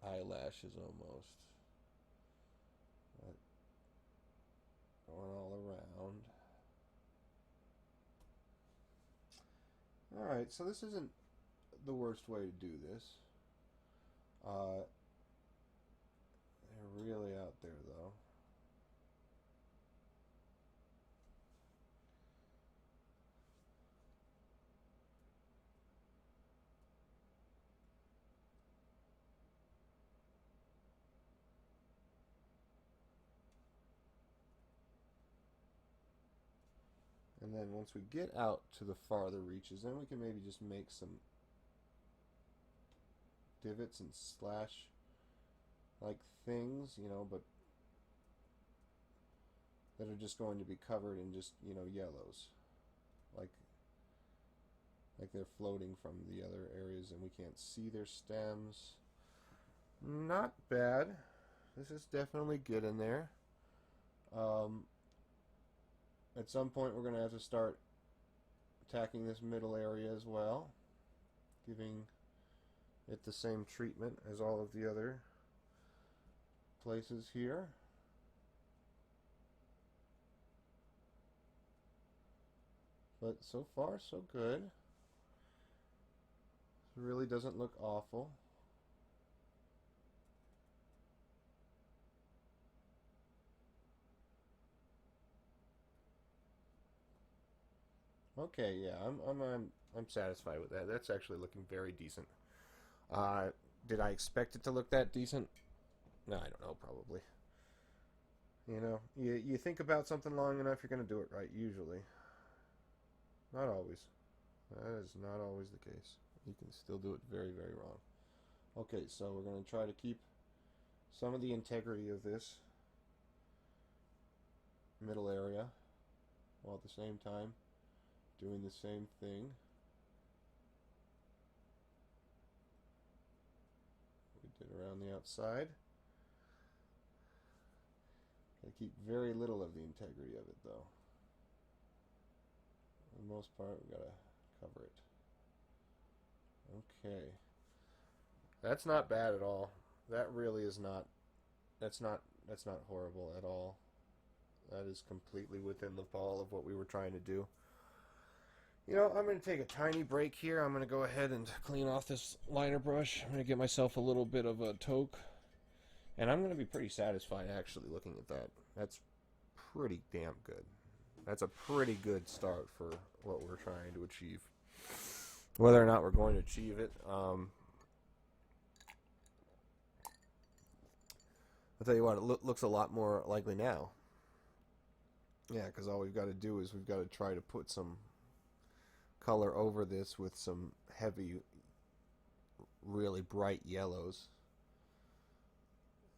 eyelashes almost, going all around. Alright, so this isn't the worst way to do this. They're really out there though. And then once we get out to the farther reaches, then we can maybe just make some divots and slash like things, but that are just going to be covered in just, yellows. Like they're floating from the other areas and we can't see their stems. Not bad. This is definitely good in there. At some point we're going to have to start attacking this middle area as well, giving it the same treatment as all of the other places here. But so far so good. It really doesn't look awful. Okay, yeah, I'm satisfied with that. That's actually looking very decent. Did I expect it to look that decent? No, I don't know, probably. You think about something long enough, you're going to do it right, usually. Not always. That is not always the case. You can still do it very, very wrong. Okay, so we're going to try to keep some of the integrity of this middle area while at the same time doing the same thing we did around the outside. Gotta keep very little of the integrity of it though. For the most part, we gotta cover it. Okay. That's not bad at all. That really is not, that's not horrible at all. That is completely within the ball of what we were trying to do. I'm going to take a tiny break here. I'm going to go ahead and clean off this liner brush. I'm going to get myself a little bit of a toque. And I'm going to be pretty satisfied actually looking at that. That's pretty damn good. That's a pretty good start for what we're trying to achieve. Whether or not we're going to achieve it, I'll tell you what, it looks a lot more likely now. Yeah, because all we've got to do is we've got to try to put some color over this with some heavy, really bright yellows.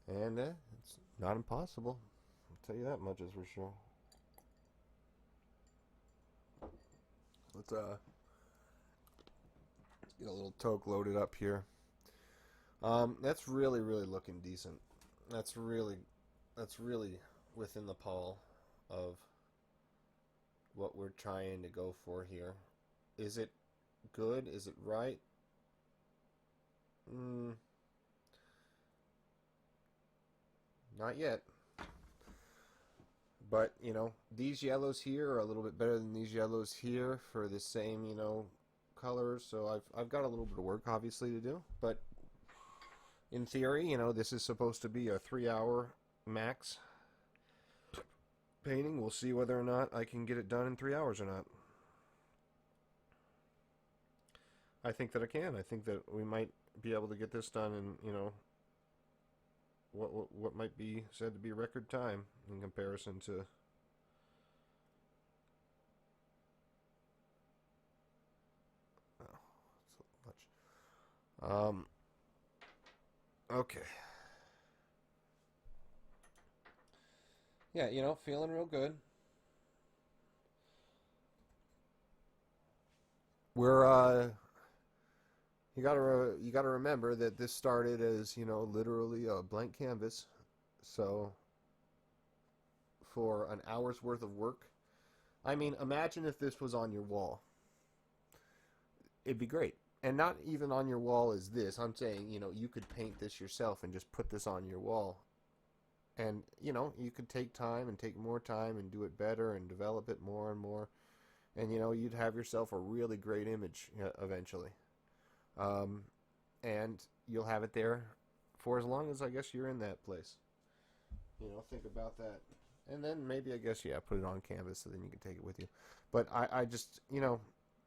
And it's not impossible. I'll tell you that much is for sure. Let's get a little toque loaded up here. That's really, really looking decent. That's really, that's really within the pall of what we're trying to go for here. Is it good? Is it right? Mm, not yet. But, these yellows here are a little bit better than these yellows here for the same, colors. So I've got a little bit of work, obviously, to do. But in theory, this is supposed to be a 3-hour max painting. We'll see whether or not I can get it done in 3 hours or not. I think that I can. I think that we might be able to get this done in, what might be said to be record time in comparison to. Oh, so much. Okay. Yeah, feeling real good. We're you gotta remember that this started as literally a blank canvas. So for an hour's worth of work, I mean, imagine if this was on your wall. It'd be great. And not even on your wall is this. I'm saying, you could paint this yourself and just put this on your wall. And, you could take time and take more time and do it better and develop it more and more. And, you'd have yourself a really great image eventually. Um, and you'll have it there for as long as I guess you're in that place. Think about that. And then maybe I guess, yeah, put it on canvas so then you can take it with you. But I just,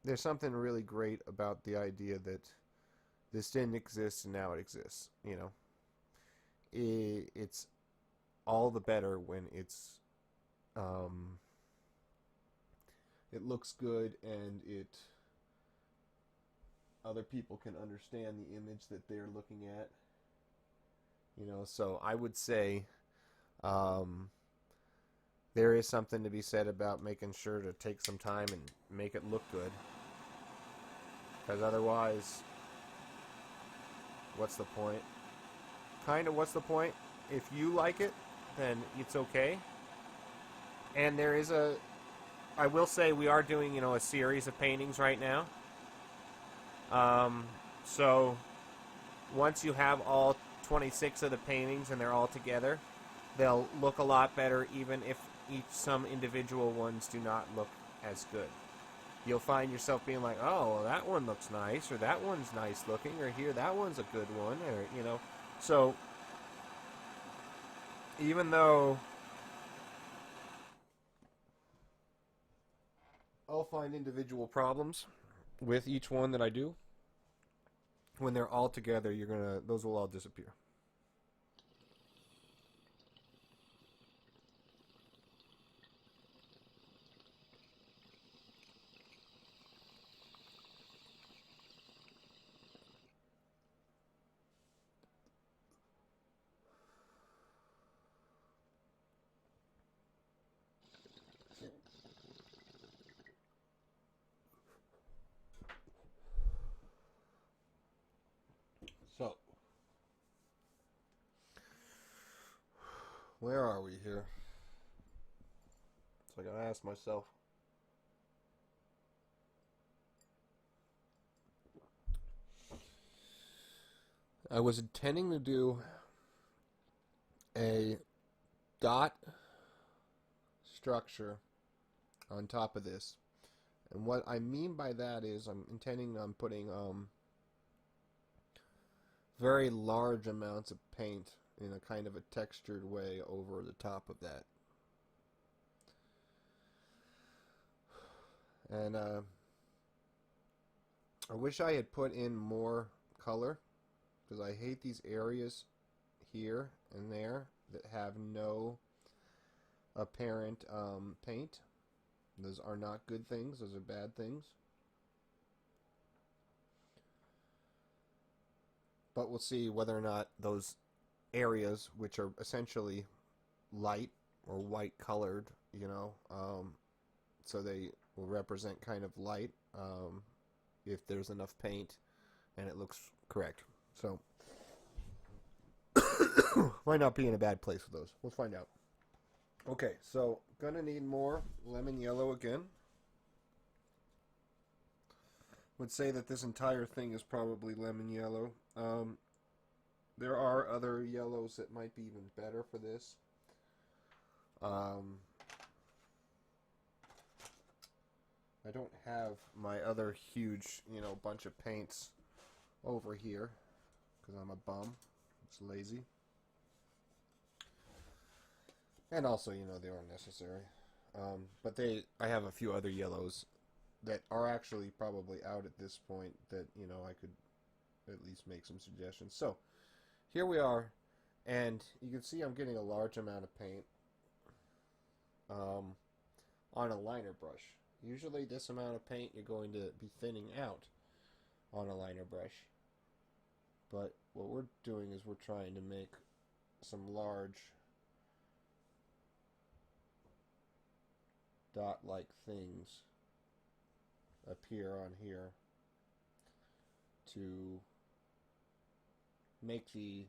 there's something really great about the idea that this didn't exist and now it exists. It's all the better when um, it looks good and other people can understand the image that they're looking at. So I would say um, there is something to be said about making sure to take some time and make it look good. Because otherwise, what's the point? Kind of, what's the point? If you like it, then it's okay. And I will say we are doing, a series of paintings right now. So once you have all 26 of the paintings and they're all together, they'll look a lot better even if some individual ones do not look as good. You'll find yourself being like, oh, well, that one looks nice, or that one's nice looking, or here, that one's a good one, or, So, even though I'll find individual problems with each one that I do, when they're all together, those will all disappear. So, where are we here? So I gotta ask myself. I was intending to do a dot structure on top of this. And what I mean by that is I'm intending on putting very large amounts of paint in a kind of a textured way over the top of that. And I wish I had put in more color because I hate these areas here and there that have no apparent paint. Those are not good things. Those are bad things. But we'll see whether or not those areas, which are essentially light or white colored, so they will represent kind of light, if there's enough paint and it looks correct. So Might not be in a bad place with those. Let's find out. Okay, so gonna need more lemon yellow again. Would say that this entire thing is probably lemon yellow. There are other yellows that might be even better for this. I don't have my other huge, bunch of paints over here because I'm a bum. It's lazy. And also, they aren't necessary. But I have a few other yellows that are actually probably out at this point that, I could at least make some suggestions. So, here we are, and you can see I'm getting a large amount of paint on a liner brush. Usually this amount of paint you're going to be thinning out on a liner brush. But what we're doing is we're trying to make some large dot-like things appear on here to make the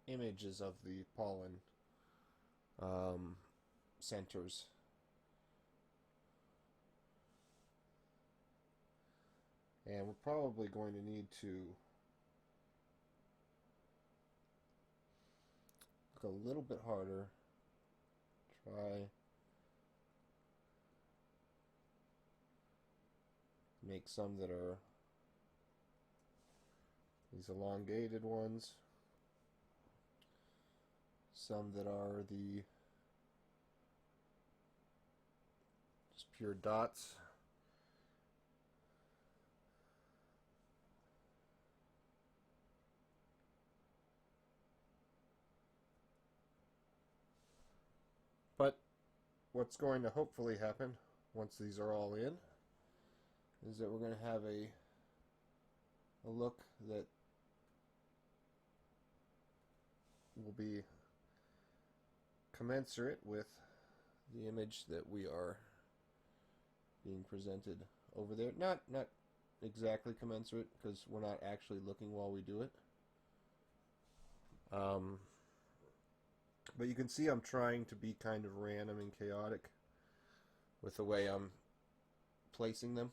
images of the pollen centers. And we're probably going to need to look a little bit harder. Try make some that are these elongated ones, some that are the just pure dots. But what's going to hopefully happen once these are all in is that we're going to have a look that will be commensurate with the image that we are being presented over there. Not exactly commensurate, because we're not actually looking while we do it. But you can see I'm trying to be kind of random and chaotic with the way I'm placing them.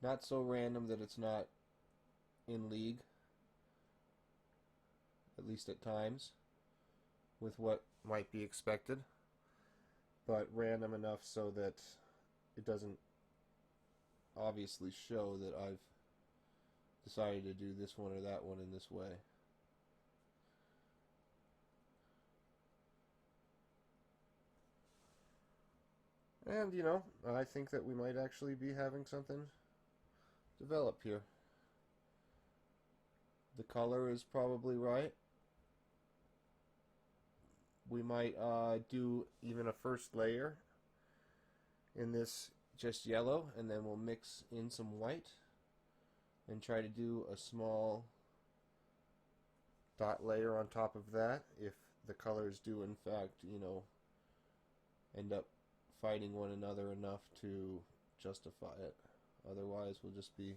Not so random that it's not in league, at least at times, with what might be expected, but random enough so that it doesn't obviously show that I've decided to do this one or that one in this way. And, I think that we might actually be having something develop here. The color is probably right. We might do even a first layer in this just yellow, and then we'll mix in some white and try to do a small dot layer on top of that if the colors do in fact, end up fighting one another enough to justify it. Otherwise we'll just be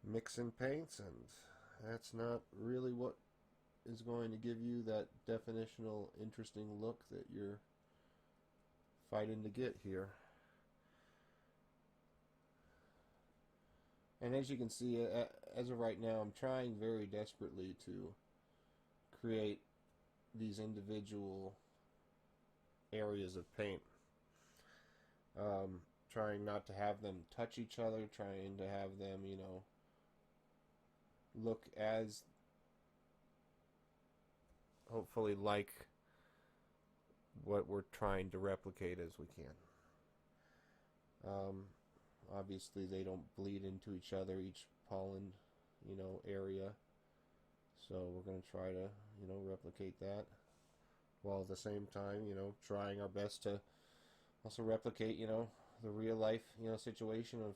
mixing paints, and that's not really what is going to give you that definitional interesting look that you're fighting to get here. And as you can see, as of right now, I'm trying very desperately to create these individual areas of paint. Trying not to have them touch each other, trying to have them, look as hopefully like what we're trying to replicate as we can. Obviously they don't bleed into each other, each pollen, area. So we're going to try to, replicate that, while at the same time, trying our best to also replicate, the real life, situation of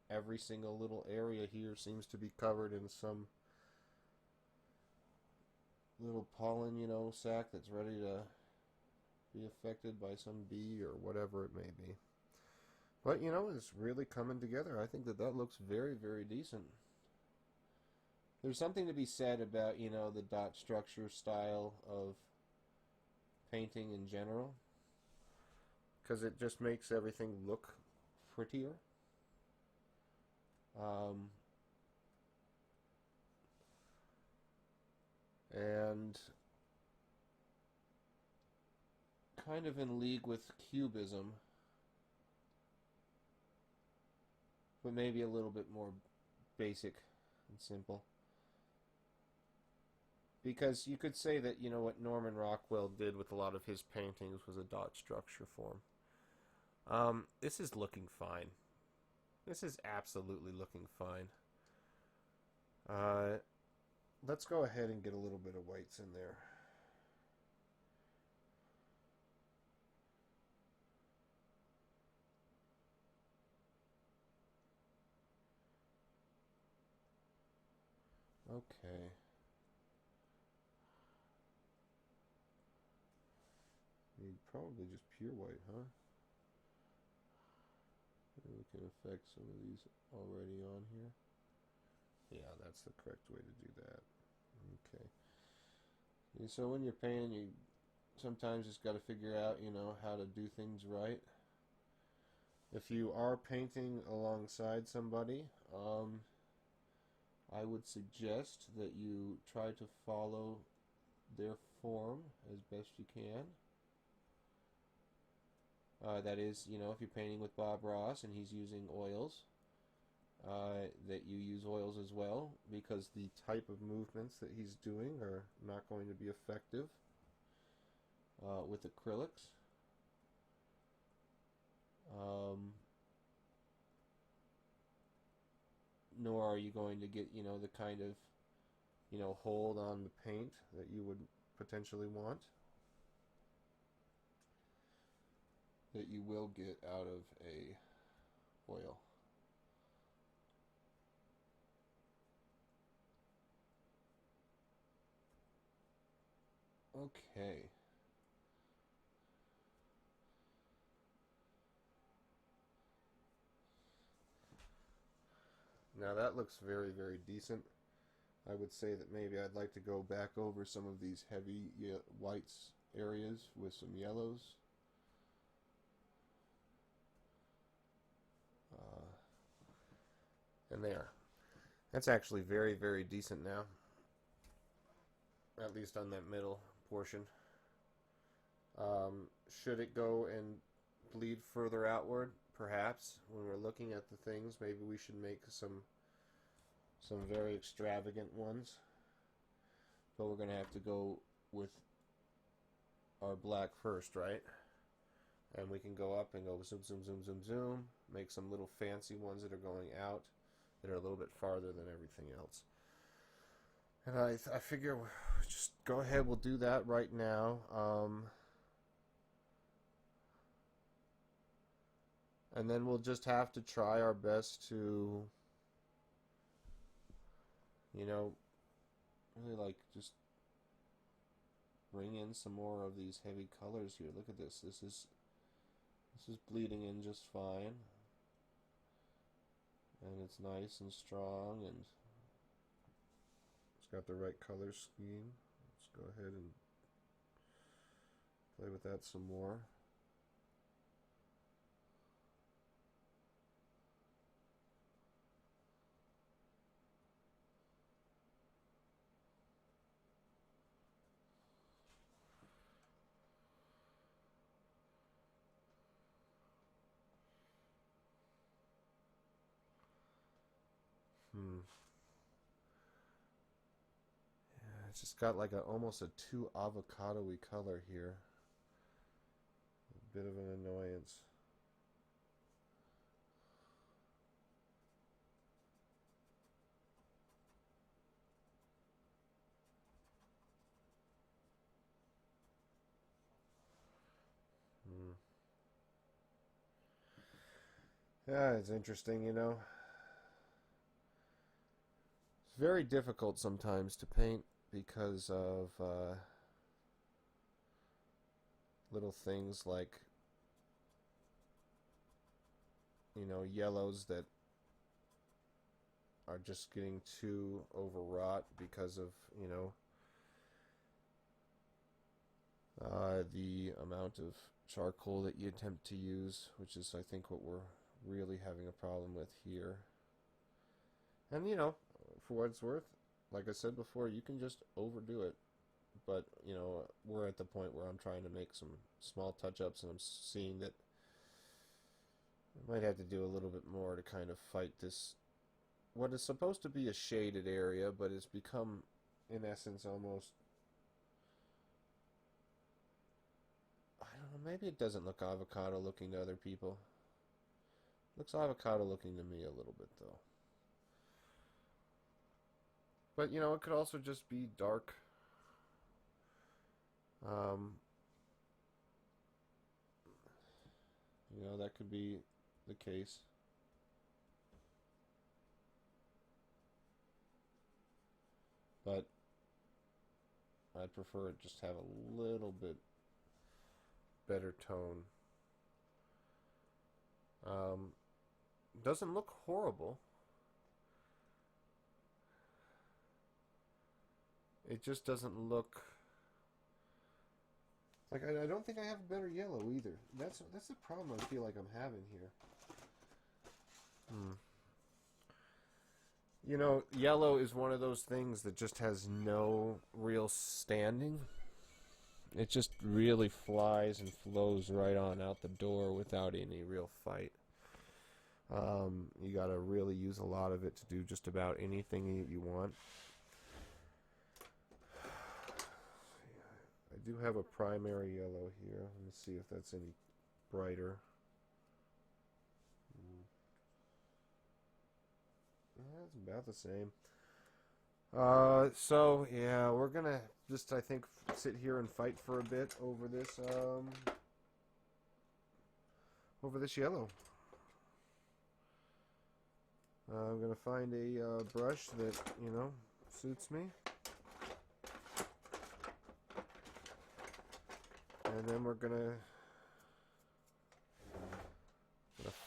every single little area here seems to be covered in some little pollen, sac that's ready to be affected by some bee or whatever it may be. But, it's really coming together. I think that looks very, very decent. there's something to be said about, the dot structure style of painting in general, because it just makes everything look prettier. Um, and kind of in league with cubism, but maybe a little bit more basic and simple. Because you could say that, what Norman Rockwell did with a lot of his paintings was a dot structure form. This is looking fine. This is absolutely looking fine. Let's go ahead and get a little bit of whites in there. Okay. Need probably just pure white, huh? Maybe we can affect some of these already on here. Yeah, that's the correct way to do that. Okay. And so when you're painting, you sometimes just got to figure out, how to do things right. If you are painting alongside somebody, I would suggest that you try to follow their form as best you can. That is, if you're painting with Bob Ross and he's using oils, that you use oils as well, because the type of movements that he's doing are not going to be effective with acrylics. Nor are you going to get, the kind of, hold on the paint that you would potentially want, that you will get out of a oil. Okay. Now that looks very, very decent. I would say that maybe I'd like to go back over some of these heavy whites areas with some yellows. And there. That's actually very, very decent now. At least on that middle portion. Should it go and bleed further outward? Perhaps. When we're looking at the things, maybe we should make some very extravagant ones. But we're going to have to go with our black first, right? And we can go up and go zoom, zoom, zoom, zoom, zoom. Make some little fancy ones that are going out, that are a little bit farther than everything else. And I figure we'll just go ahead, we'll do that right now. And then we'll just have to try our best to, really like just bring in some more of these heavy colors here. Look at this. This is bleeding in just fine. And it's nice and strong, and it's got the right color scheme. Let's go ahead and play with that some more. Yeah, it's just got like almost a too avocado-y color here. A bit of an annoyance. Yeah, it's interesting, It's very difficult sometimes to paint because of little things like, yellows that are just getting too overwrought because of, the amount of charcoal that you attempt to use, which is, I think, what we're really having a problem with here. And, for what it's worth, like I said before, you can just overdo it. But, we're at the point where I'm trying to make some small touch-ups, and I'm seeing that I might have to do a little bit more to kind of fight this, what is supposed to be a shaded area, but it's become, in essence, almost, I don't know, maybe it doesn't look avocado looking to other people. It looks avocado looking to me a little bit, though. But, it could also just be dark. That could be the case. But I'd prefer it just have a little bit better tone. Doesn't look horrible. It just doesn't look like, I don't think I have a better yellow either. That's the problem I feel like I'm having here. Yellow is one of those things that just has no real standing. It just really flies and flows right on out the door without any real fight. You gotta really use a lot of it to do just about anything that you want. I do have a primary yellow here. Let me see if that's any brighter. Yeah, it's about the same. So yeah, we're gonna just, I think, sit here and fight for a bit over this yellow. I'm gonna find a brush that suits me, and then we're gonna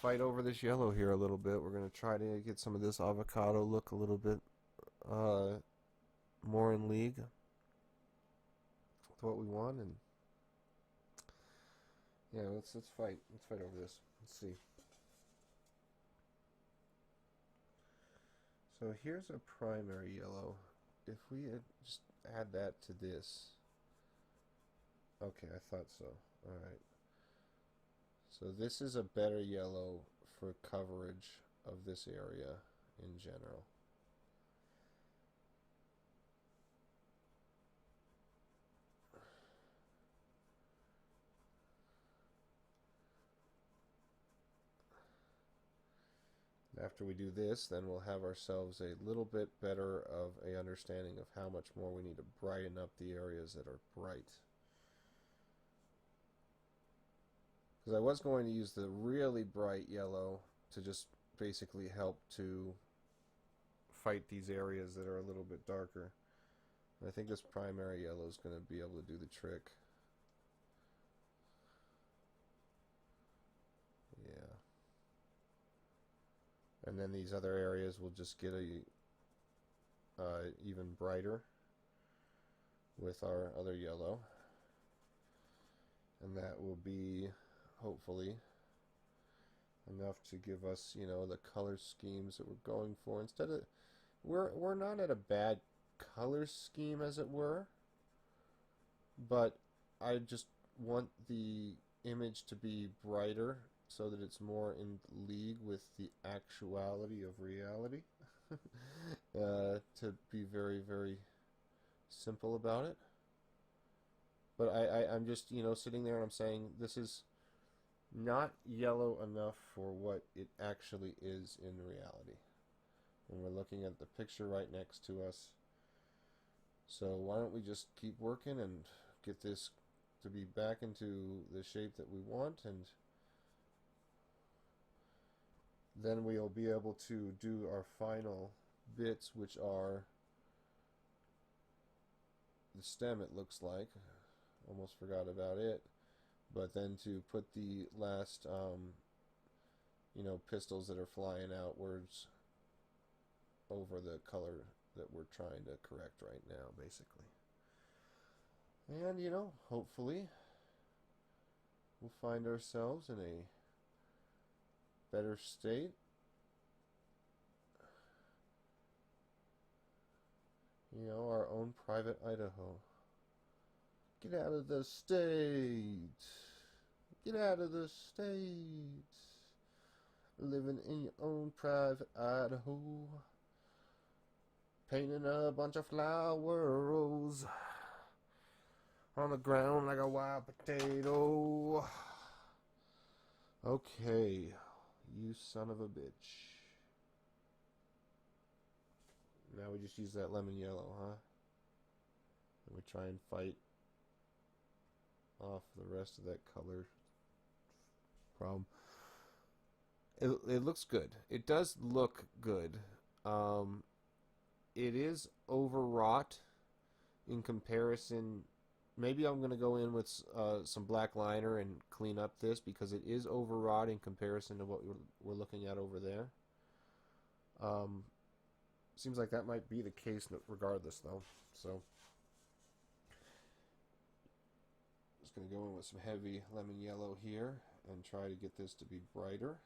fight over this yellow here a little bit. We're gonna try to get some of this avocado look a little bit more in league with what we want, and yeah, let's fight. Let's fight over this. Let's see. So here's a primary yellow. If we just add that to this. Okay, I thought so. Alright. So this is a better yellow for coverage of this area in general. After we do this, then we'll have ourselves a little bit better of a understanding of how much more we need to brighten up the areas that are bright. Because I was going to use the really bright yellow to just basically help to fight these areas that are a little bit darker. And I think this primary yellow is going to be able to do the trick. Yeah. And then these other areas will just get even brighter with our other yellow. And that will be, hopefully, enough to give us, the color schemes that we're going for. Instead of, we're not at a bad color scheme, as it were, but I just want the image to be brighter so that it's more in league with the actuality of reality. To be very, very simple about it. But I'm just, sitting there and I'm saying this is not yellow enough for what it actually is in reality. And we're looking at the picture right next to us. So why don't we just keep working and get this to be back into the shape that we want, and then we'll be able to do our final bits, which are the stem, it looks like. Almost forgot about it. But then to put the last, pistils that are flying outwards over the color that we're trying to correct right now, basically. And, hopefully we'll find ourselves in a better state. Our own private Idaho. Get out of the state. Get out of the state. Living in your own private Idaho. Painting a bunch of flowers on the ground like a wild potato. Okay, you son of a bitch. Now we just use that lemon yellow, huh? And we try and fight off the rest of that color problem. It looks good. It does look good. It is overwrought in comparison. Maybe I'm going to go in with some black liner and clean up this because it is overwrought in comparison to what we're looking at over there. Seems like that might be the case regardless, though. So, just going to go in with some heavy lemon yellow here and try to get this to be brighter.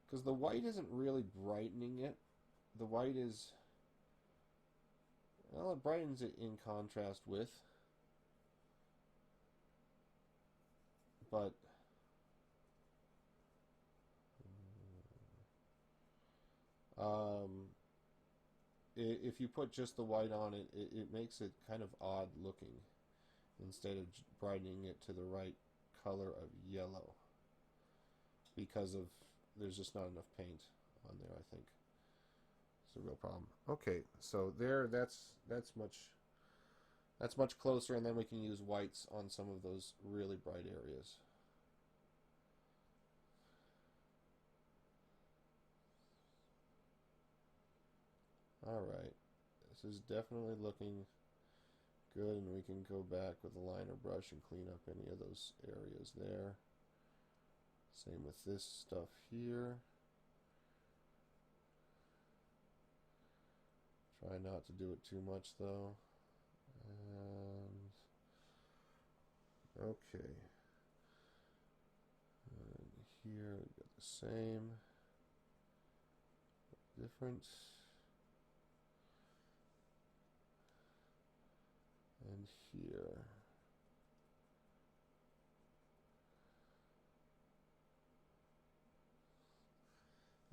Because the white isn't really brightening it. The white is... Well, it brightens it in contrast with. But... if you put just the white on it, it makes it kind of odd looking instead of brightening it to the right color of yellow because of there's just not enough paint on there. I think it's a real problem. Okay, so there, that's much closer, and then we can use whites on some of those really bright areas. Alright, this is definitely looking good, and we can go back with a liner brush and clean up any of those areas there. Same with this stuff here. Try not to do it too much though. And okay. And here we've got the same. Different. And here.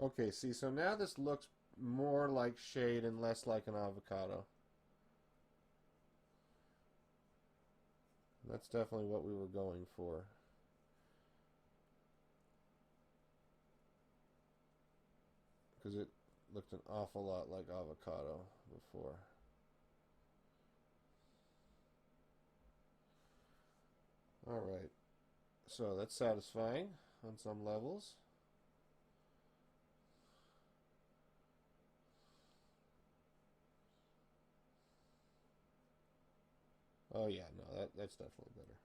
Okay, see, so now this looks more like shade and less like an avocado. That's definitely what we were going for. Because it looked an awful lot like avocado before. Alright, so that's satisfying on some levels. Oh yeah, no, that's definitely better.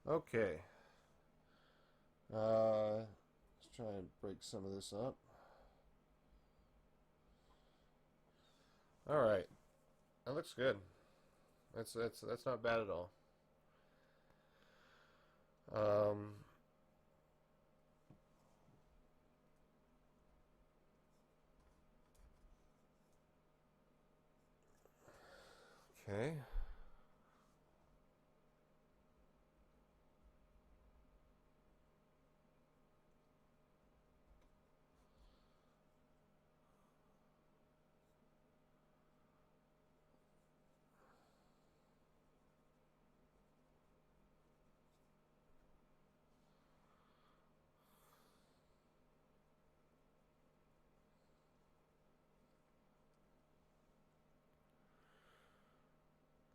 Okay. Let's try and break some of this up. All right, that looks good. That's not bad at all. Um, okay.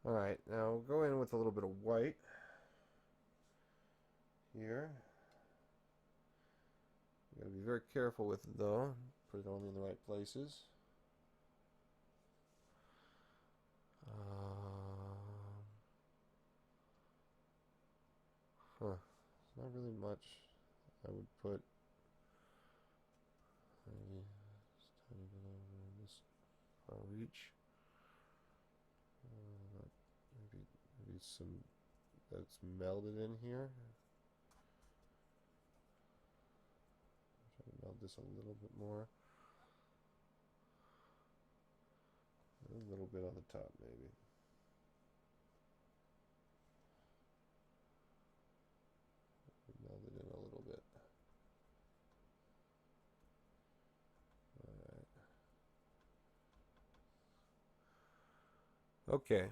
All right, now we'll go in with a little bit of white here. Gotta be very careful with it though. Put it only in the right places. It's not really much. I would put maybe just a tiny bit over this far reach. Maybe some that's melded in here. Try to meld this a little bit more. A little bit on the top, maybe. Meld it in a little bit. Alright. Okay.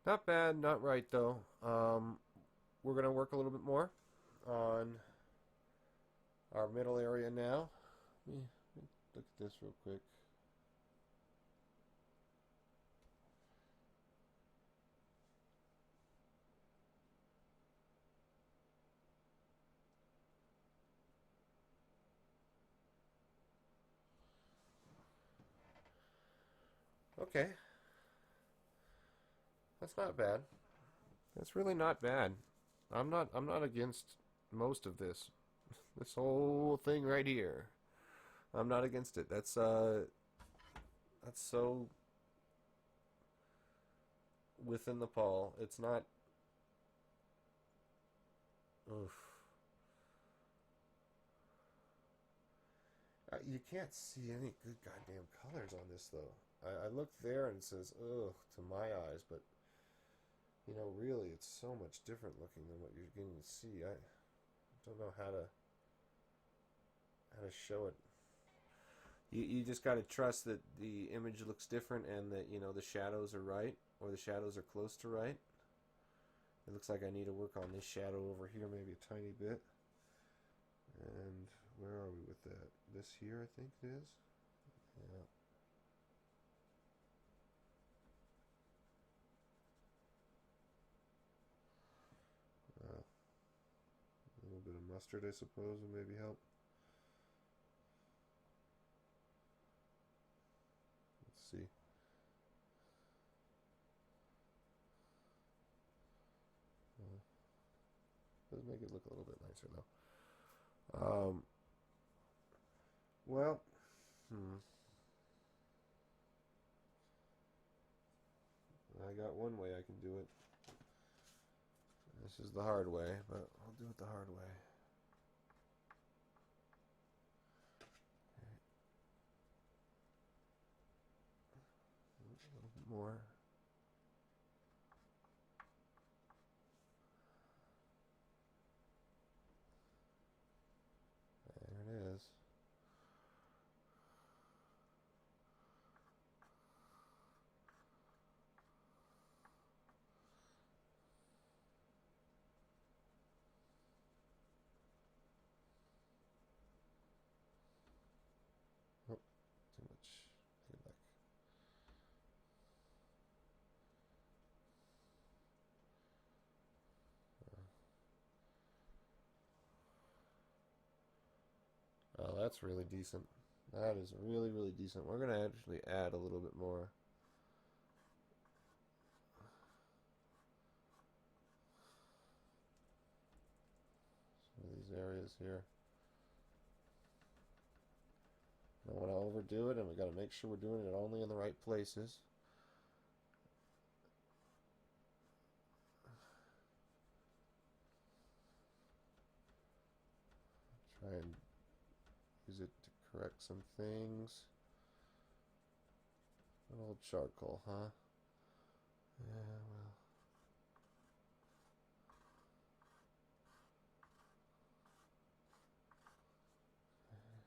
Not bad, not right though. We're going to work a little bit more on our middle area now. Let me look at this real quick. Okay. That's not bad. That's really not bad. I'm not against most of this. This whole thing right here. I'm not against it. That's so within the pall. It's not. Oof. You can't see any good goddamn colors on this though. I look there and it says ugh to my eyes, but you know really it's so much different looking than what you're getting to see. I don't know how to show it. You just got to trust that the image looks different and that you know the shadows are right or the shadows are close to right. It looks like I need to work on this shadow over here maybe a tiny bit. And where are we with that? This here I think it is. Yeah. A little bit of mustard I suppose would maybe help. Let's see. Does make it look a little bit nicer though. Well, I got one way I can do it. This is the hard way, but I'll do it the hard way. A little bit more. There it is. Oh, too much. Take it back. Oh, that's really decent. That is really, really decent. We're going to actually add a little bit more. Some of these areas here. Don't want to overdo it, and we got to make sure we're doing it only in the right places. Try and use it to correct some things. An old charcoal, huh? Yeah, well. Okay.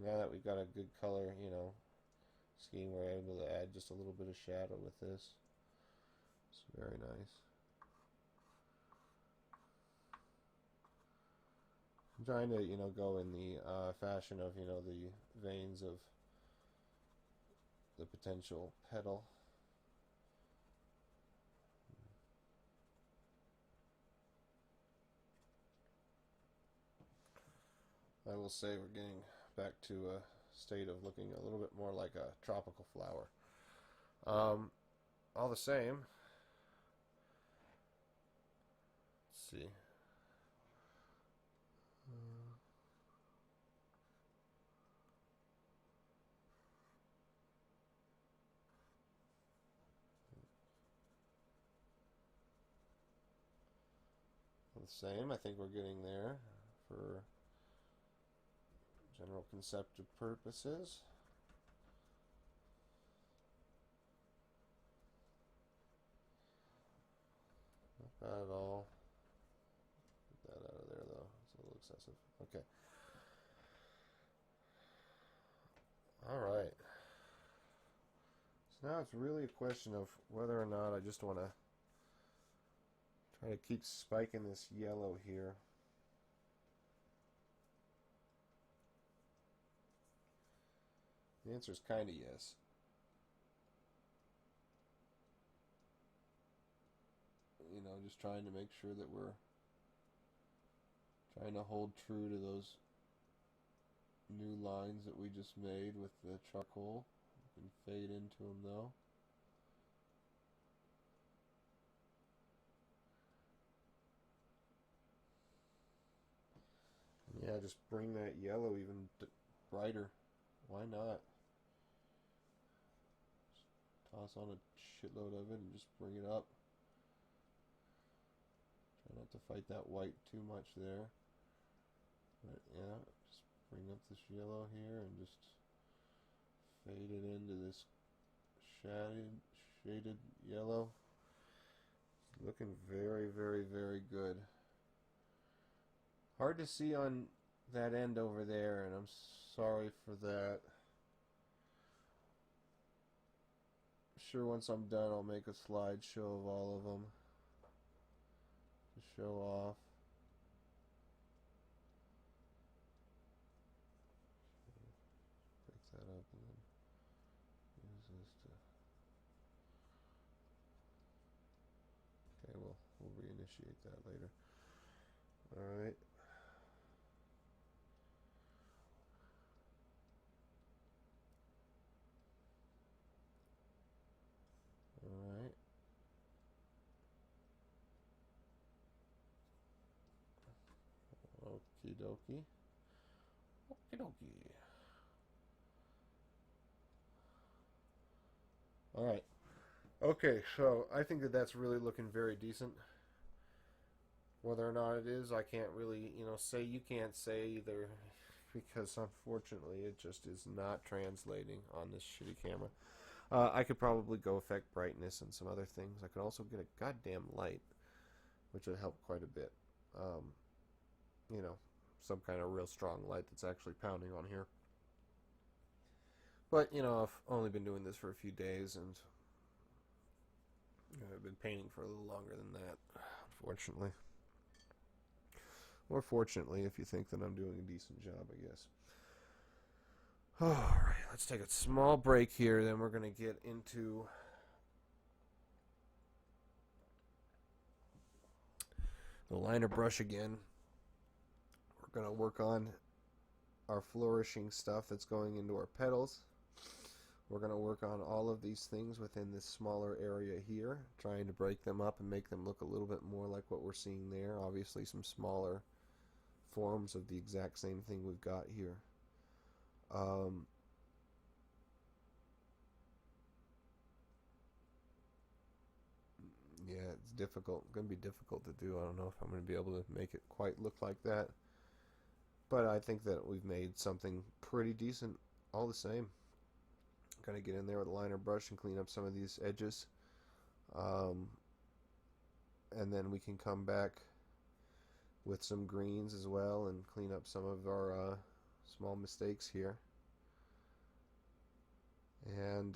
Now that we've got a good color, you know, scheme, we're able to add just a little bit of shadow with this. It's very nice. I'm trying to, go in the fashion of, the veins of the potential petal. I will say we're getting back to a state of looking a little bit more like a tropical flower. All the same, let's see. The same, I think we're getting there for general conceptive purposes. Not bad at all. Get that out of there though, it's a little excessive. Okay. Alright. So now it's really a question of whether or not I just want to try to keep spiking this yellow here. The answer is kind of yes. Just trying to make sure that we're trying to hold true to those new lines that we just made with the charcoal. You can fade into them though. Yeah, just bring that yellow even brighter. Why not? Just toss on a shitload of it and just bring it up. Try not to fight that white too much there. But yeah, just bring up this yellow here and just fade it into this shaded yellow. It's looking very, very, very good. Hard to see on that end over there, and I'm sorry for that. Sure, once I'm done, I'll make a slideshow of all of them to show off. Break that up and then use this to. Okay, we'll reinitiate that later. All right. Alright. Okie dokie. Okie dokie. Alright. Okay, so I think that that's really looking very decent. Whether or not it is, I can't really, say. You can't say either, because unfortunately it just is not translating on this shitty camera. I could probably go affect brightness and some other things. I could also get a goddamn light, which would help quite a bit. Some kind of real strong light that's actually pounding on here. But, I've only been doing this for a few days, and I've been painting for a little longer than that, unfortunately. Or fortunately, if you think that I'm doing a decent job, I guess. Alright, let's take a small break here, then we're going to get into the liner brush again. We're going to work on our flourishing stuff that's going into our petals. We're going to work on all of these things within this smaller area here, trying to break them up and make them look a little bit more like what we're seeing there. Obviously some smaller forms of the exact same thing we've got here. Yeah, it's difficult. It's going to be difficult to do. I don't know if I'm going to be able to make it quite look like that. But I think that we've made something pretty decent all the same. Kind of get in there with a liner brush and clean up some of these edges. And then we can come back with some greens as well and clean up some of our small mistakes here. And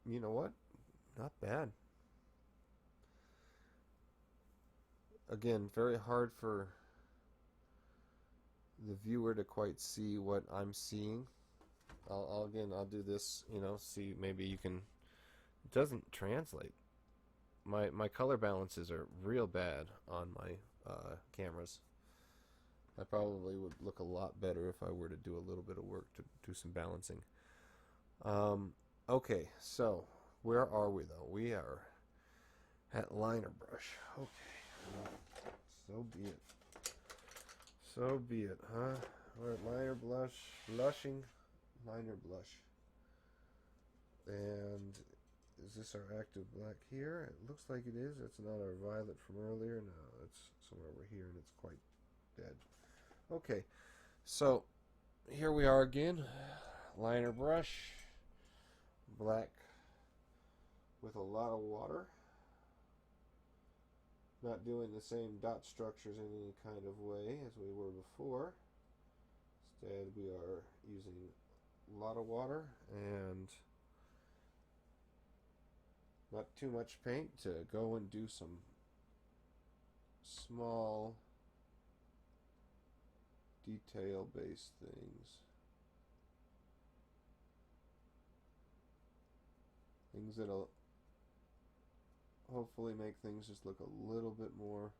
you know what? Not bad. again, very hard for the viewer to quite see what I'm seeing. I'll do this, see, maybe you can. It doesn't translate. My color balances are real bad on my cameras. I probably would look a lot better if I were to do a little bit of work to do some balancing. Okay, so where are we though? We are at liner brush. Okay, so be it. So be it, huh? We're at liner blushing, liner blush. And is this our active black here? It looks like it is. It's not our violet from earlier. No, it's somewhere over here and it's quite dead. Okay, so here we are again. Liner brush, black with a lot of water. Not doing the same dot structures in any kind of way as we were before. Instead, we are using a lot of water and not too much paint to go and do some small detail-based things. Things that'll hopefully make things just look a little bit more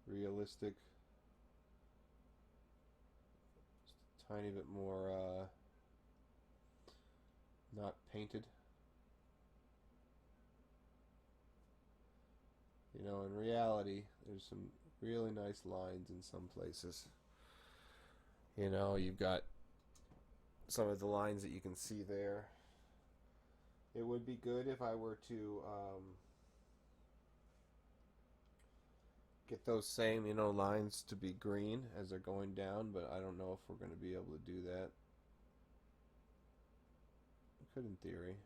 realistic. Just a tiny bit more not painted. In reality, there's some really nice lines in some places. You've got some of the lines that you can see there. It would be good if I were to get those same, lines to be green as they're going down, but I don't know if we're going to be able to do that. We could in theory.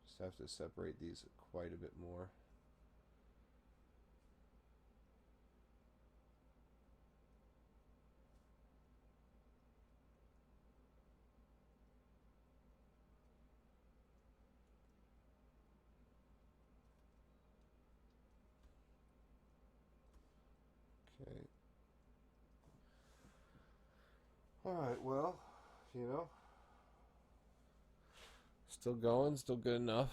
Just have to separate these quite a bit more. Okay. Alright, well, still going, still good enough.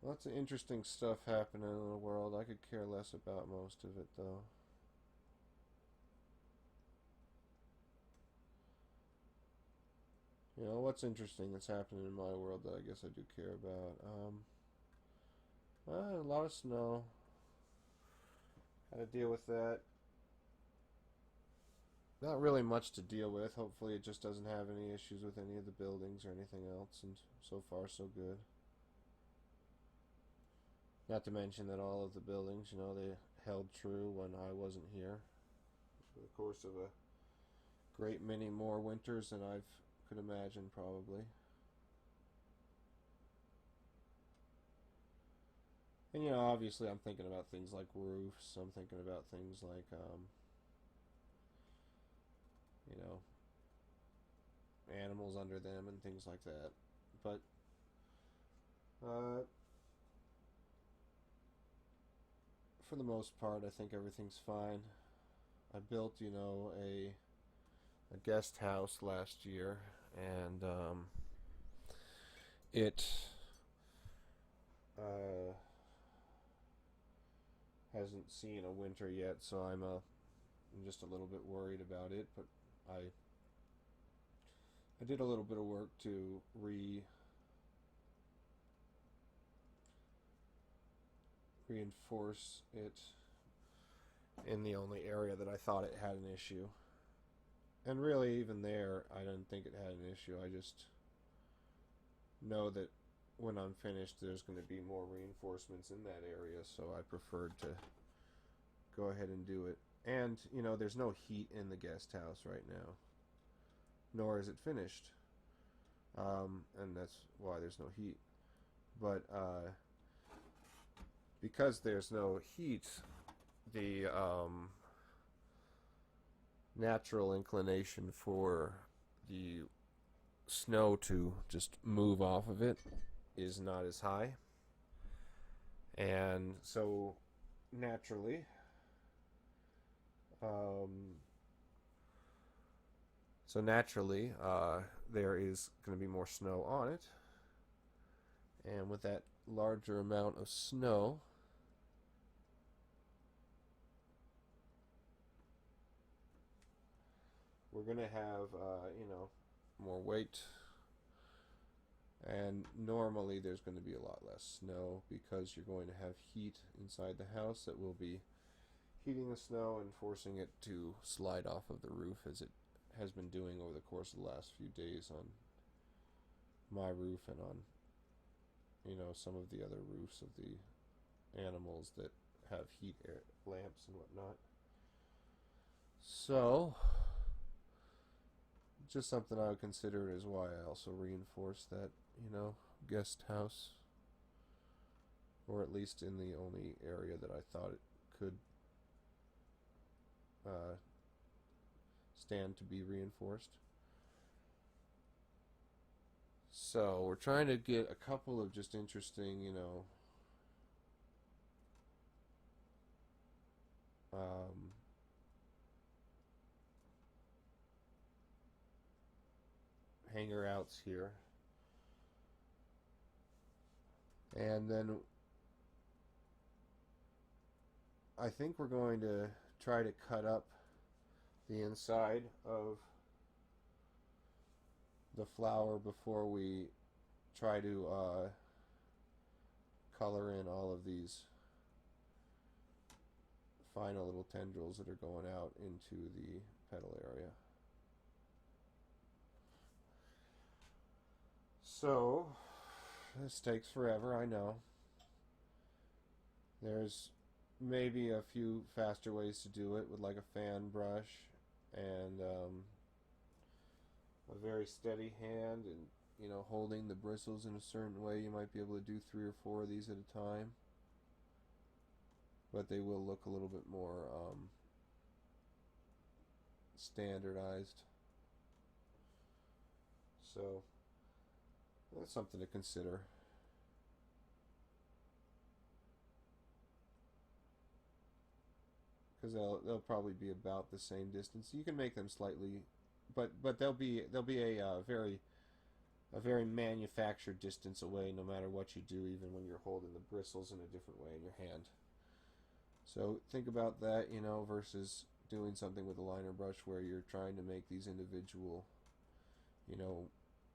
Lots of interesting stuff happening in the world. I could care less about most of it, though. What's interesting that's happening in my world that I guess I do care about? A lot of snow. How to deal with that. Not really much to deal with. Hopefully it just doesn't have any issues with any of the buildings or anything else, and so far so good. Not to mention that all of the buildings, they held true when I wasn't here. For the course of a great many more winters than I could imagine, probably. And obviously I'm thinking about things like roofs. I'm thinking about things like, animals under them and things like that. But, for the most part, I think everything's fine. I built, a guest house last year, and it hasn't seen a winter yet, so I'm just a little bit worried about it. But I did a little bit of work to reinforce it in the only area that I thought it had an issue. And really, even there, I didn't think it had an issue. I just know that when I'm finished, there's going to be more reinforcements in that area, so I preferred to go ahead and do it. And, there's no heat in the guest house right now, nor is it finished. and that's why there's no heat. But because there's no heat, the natural inclination for the snow to just move off of it is not as high. And naturally, um, there is going to be more snow on it. And with that larger amount of snow, we're going to have, more weight. And normally there's going to be a lot less snow because you're going to have heat inside the house that will be heating the snow and forcing it to slide off of the roof as it has been doing over the course of the last few days on my roof and on some of the other roofs of the animals that have heat lamps and whatnot. So just something I would consider is why I also reinforce that guest house, or at least in the only area that I thought it could stand to be reinforced. So we're trying to get a couple of just interesting, hanger outs here. And then I think we're going to try to cut up the inside of the flower before we try to color in all of these final little tendrils that are going out into the petal area. So this takes forever, I know. There's maybe a few faster ways to do it with like a fan brush and a very steady hand and holding the bristles in a certain way. You might be able to do 3 or 4 of these at a time, but they will look a little bit more standardized. So that's something to consider. Because they'll probably be about the same distance. You can make them slightly, but they'll be a very manufactured distance away, no matter what you do, even when you're holding the bristles in a different way in your hand. So think about that, versus doing something with a liner brush where you're trying to make these individual,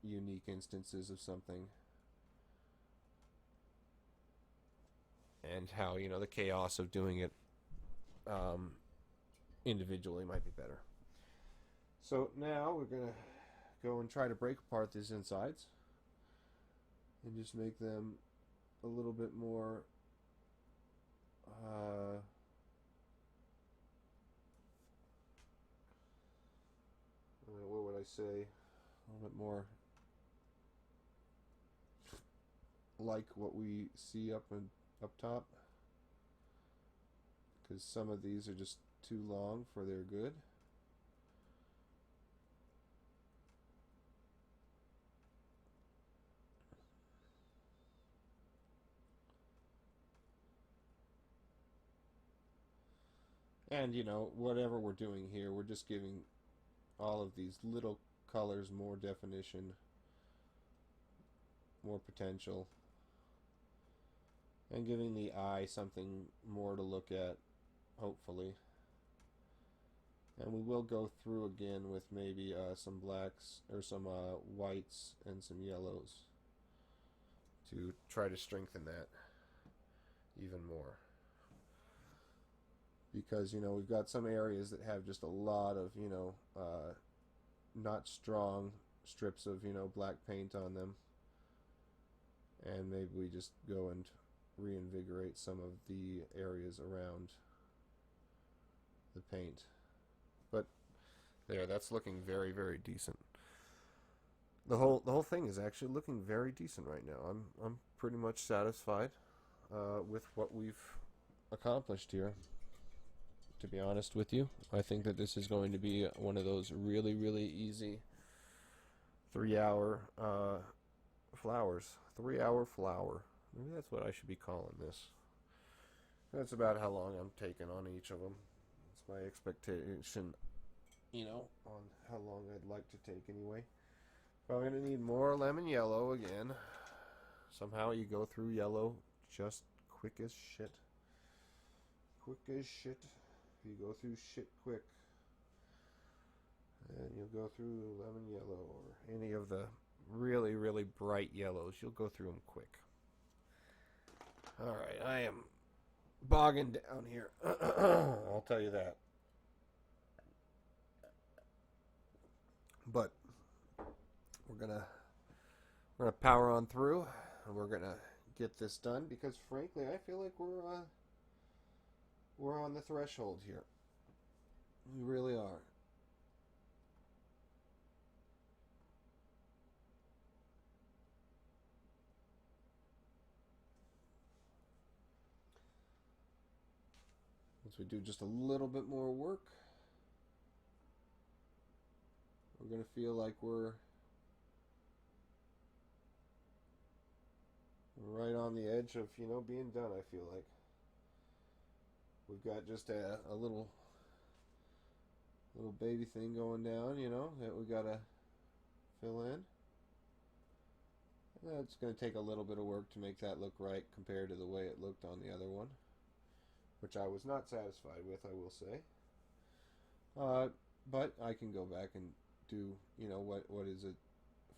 unique instances of something. And how, the chaos of doing it individually might be better. So now we're going to go and try to break apart these insides and just make them a little bit more what would I say, a little bit more like what we see up top, because some of these are just too long for their good. And whatever we're doing here, we're just giving all of these little colors more definition, more potential, and giving the eye something more to look at, hopefully. And we will go through again with maybe some blacks or some whites and some yellows to try to strengthen that even more. Because we've got some areas that have just a lot of not strong strips of black paint on them, and maybe we just go and reinvigorate some of the areas around the paint. But that's looking very, very decent. The whole thing is actually looking very decent right now. I'm pretty much satisfied with what we've accomplished here. To be honest with you, I think that this is going to be one of those really really easy 3 hour flowers. 3 hour flower. Maybe that's what I should be calling this. That's about how long I'm taking on each of them. It's my expectation, on how long I'd like to take anyway. But I'm going to need more lemon yellow again. Somehow you go through yellow just quick as shit. Quick as shit. You go through shit quick. And you'll go through lemon yellow or any of the really, really bright yellows. You'll go through them quick. Alright, I am bogging down here. I'll tell you that. But we're gonna power on through, and we're gonna get this done because, frankly, I feel like we're on the threshold here. We really are. Once we do just a little bit more work, we're gonna feel like we're right on the edge of being done. I feel like we've got just a little baby thing going down, that we gotta fill in. And it's gonna take a little bit of work to make that look right compared to the way it looked on the other one, which I was not satisfied with, I will say. But I can go back and do what is it,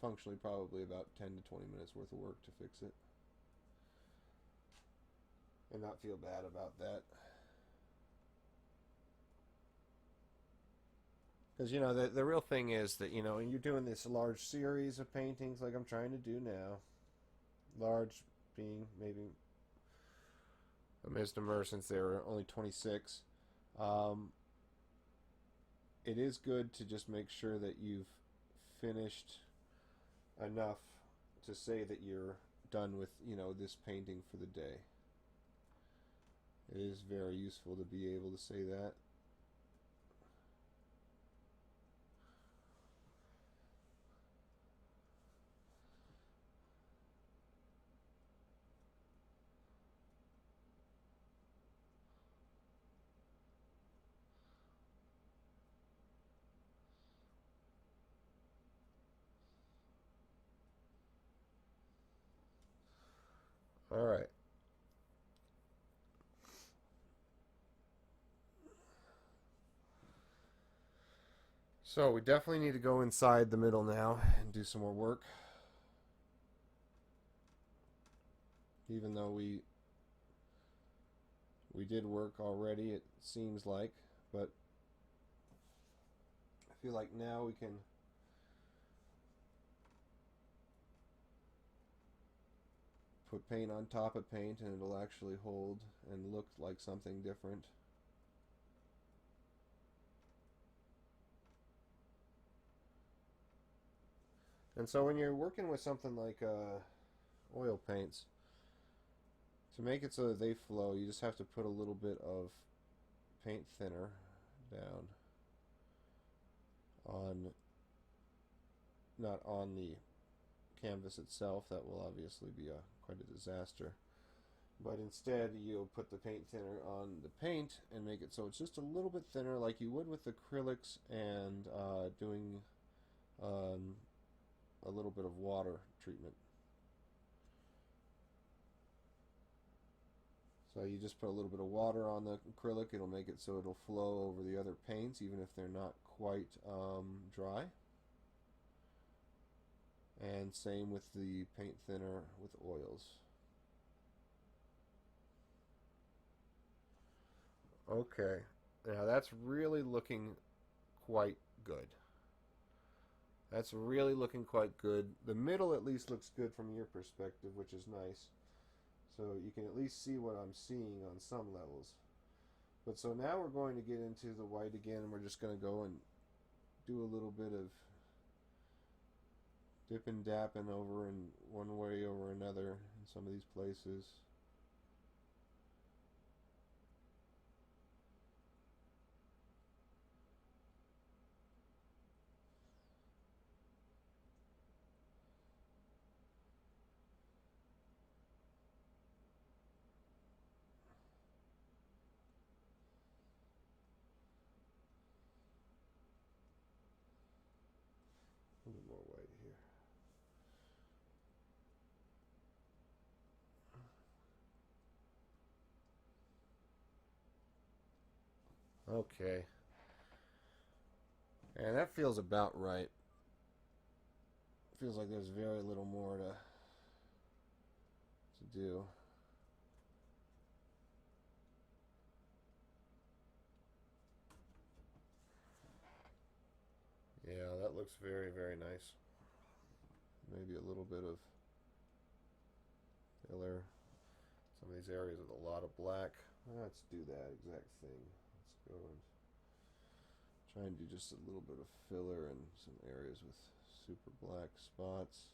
functionally probably about 10 to 20 minutes worth of work to fix it, and not feel bad about that. Because the real thing is that you're doing this large series of paintings like I'm trying to do now. Large being maybe a misnomer since they were only 26. It is good to just make sure that you've finished enough to say that you're done with this painting for the day. It is very useful to be able to say that. All right. So we definitely need to go inside the middle now and do some more work. Even though we did work already, it seems like, but I feel like now we can put paint on top of paint and it'll actually hold and look like something different. And so when you're working with something like oil paints, to make it so that they flow, you just have to put a little bit of paint thinner down on, not on the canvas itself. That will obviously be quite a disaster. But instead, you'll put the paint thinner on the paint and make it so it's just a little bit thinner, like you would with acrylics, and doing a little bit of water treatment. So you just put a little bit of water on the acrylic. It'll make it so it'll flow over the other paints, even if they're not quite dry. And same with the paint thinner with oils. Okay, now that's really looking quite good. That's really looking quite good. The middle at least looks good from your perspective, which is nice. So you can at least see what I'm seeing on some levels. But so now we're going to get into the white again, and we're just going to go and do a little bit of dipping dapping over in one way or another in some of these places. A little more white here. Okay. And that feels about right. Feels like there's very little more to do. Yeah, that looks very, very nice. Maybe a little bit of filler. Some of these areas with a lot of black. Let's do that exact thing. Let's go and try and do just a little bit of filler in some areas with super black spots.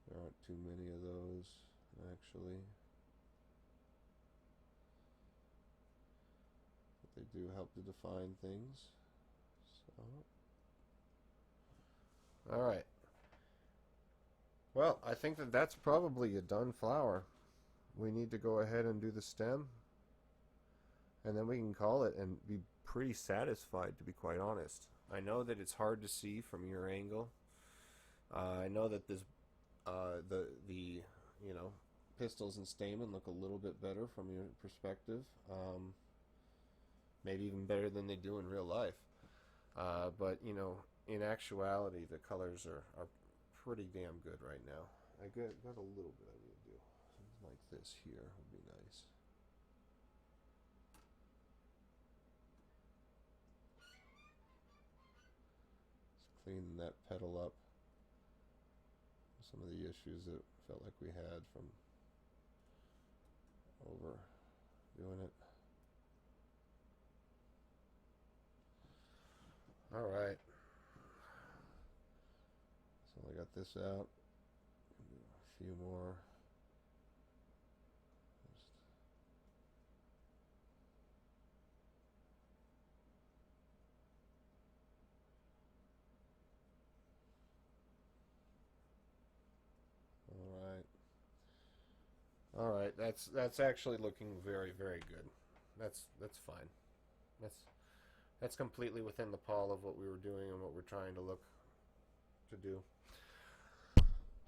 There aren't too many of those, actually. But they do help to define things. So, alright. Well, I think that that's probably a done flower. We need to go ahead and do the stem, and then we can call it and be pretty satisfied, to be quite honest. I know that it's hard to see from your angle. I know that this the you know, pistils and stamen look a little bit better from your perspective. Maybe even better than they do in real life. But you know, in actuality, the colors are pretty damn good right now. I got a little bit I need to do. Something like this here would be nice. Just cleaning that petal up. Some of the issues that felt like we had from overdoing it. Alright. So I got this out. Do a few more. Alright. Alright, that's actually looking very, very good. That's fine. That's completely within the pall of what we were doing and what we're trying to do.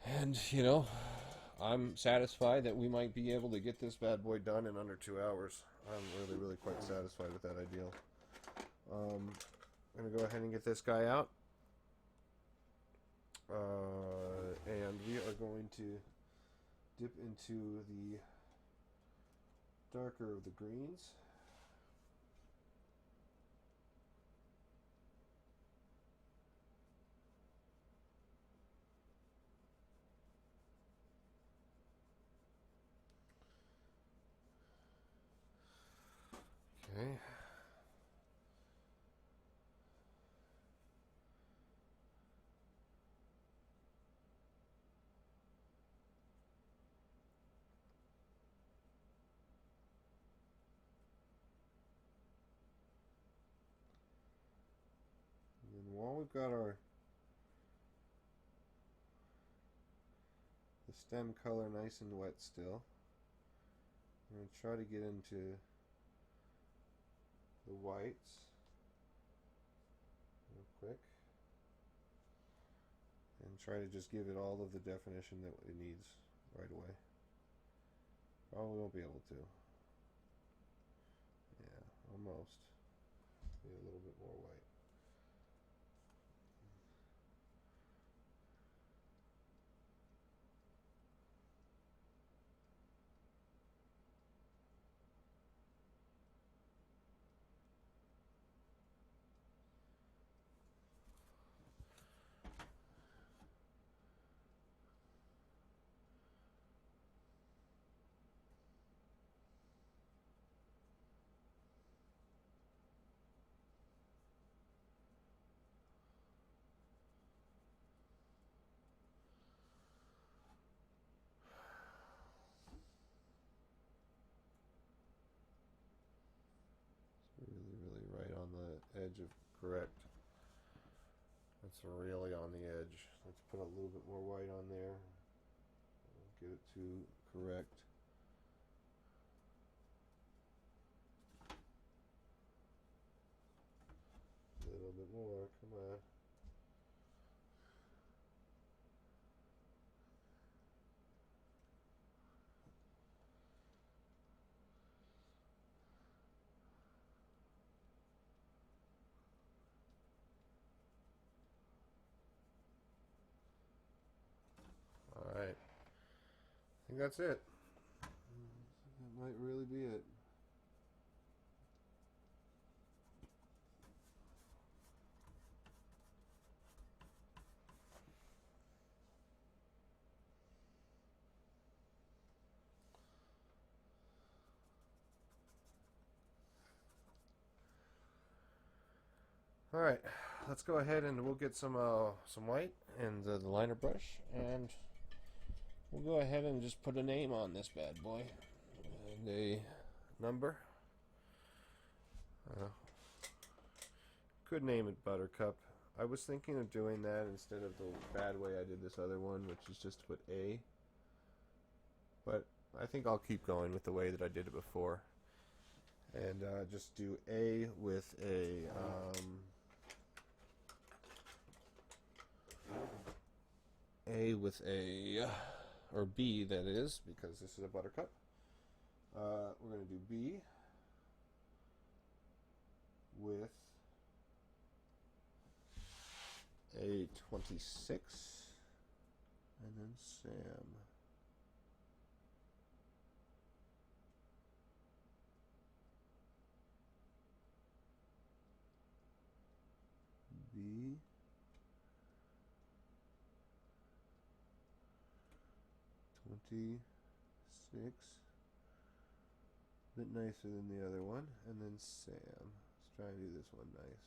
And, you know, I'm satisfied that we might be able to get this bad boy done in under 2 hours. I'm really, really quite satisfied with that ideal. I'm going to go ahead and get this guy out. And we are going to dip into the darker of the greens. Okay. And while we've got the stem color nice and wet still, I'm going to try to get into the whites real quick and try to just give it all of the definition that it needs right away. Probably won't be able to. Yeah, almost. Need a little bit more white. edge of correct. That's really on the edge. Let's put a little bit more white on there. Get it to correct. A little bit more, come on. Alright. I think that's it. That might really be it. Alright, let's go ahead and we'll get some white and the liner brush, and we'll go ahead and just put a name on this bad boy and a number. Could name it Buttercup. I was thinking of doing that instead of the bad way I did this other one, which is just to put A. But I think I'll keep going with the way that I did it before, and just do A with a or B, that is, because this is a Buttercup. We're going to do B with a 26, and then Sam. B. 26. A bit nicer than the other one. And then Sam. Let's try and do this one nice.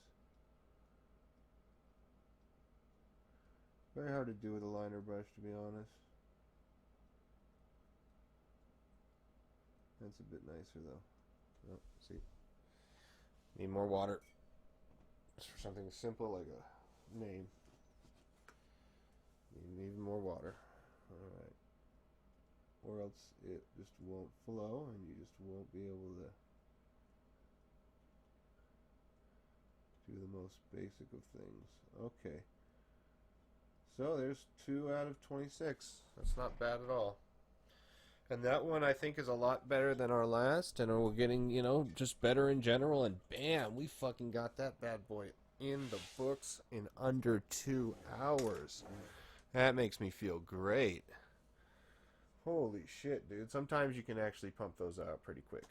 Very hard to do with a liner brush, to be honest. That's a bit nicer though. Oh, see. Need more water. Just for something simple like a name. Need even more water. Alright. Or else it just won't flow and you just won't be able to do the most basic of things. Okay. So there's 2 out of 26. That's not bad at all. And that one I think is a lot better than our last, and we're getting, you know, just better in general, and bam, we fucking got that bad boy in the books in under 2 hours. That makes me feel great. Holy shit, dude. Sometimes you can actually pump those out pretty quick.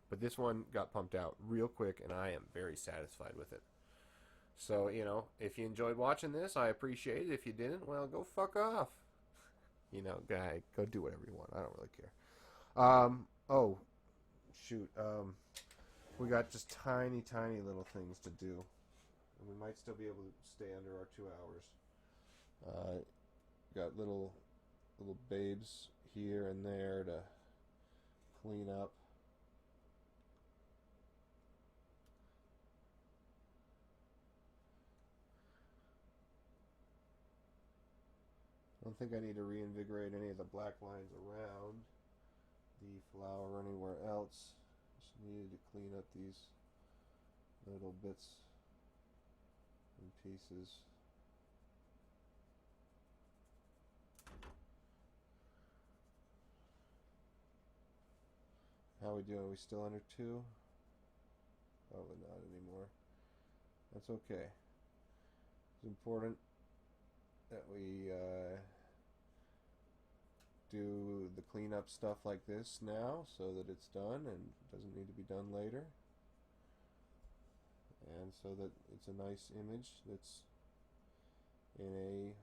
But this one got pumped out real quick, and I am very satisfied with it. So, you know, if you enjoyed watching this, I appreciate it. If you didn't, well, go fuck off. You know, guy, go do whatever you want. I don't really care. Oh, shoot. We got just tiny, tiny little things to do. And we might still be able to stay under our 2 hours. Got little babes here and there to clean up. I don't think I need to reinvigorate any of the black lines around the flower or anywhere else. Just needed to clean up these little bits and pieces. How we doing? Are we still under 2? Probably not anymore. That's okay. It's important that we do the cleanup stuff like this now so that it's done and doesn't need to be done later, and so that it's a nice image that's in a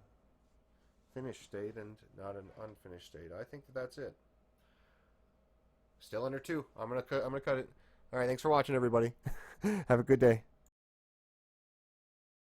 finished state and not an unfinished state. I think that's it. Still under 2. I'm gonna cut it. All right, thanks for watching, everybody. Have a good day.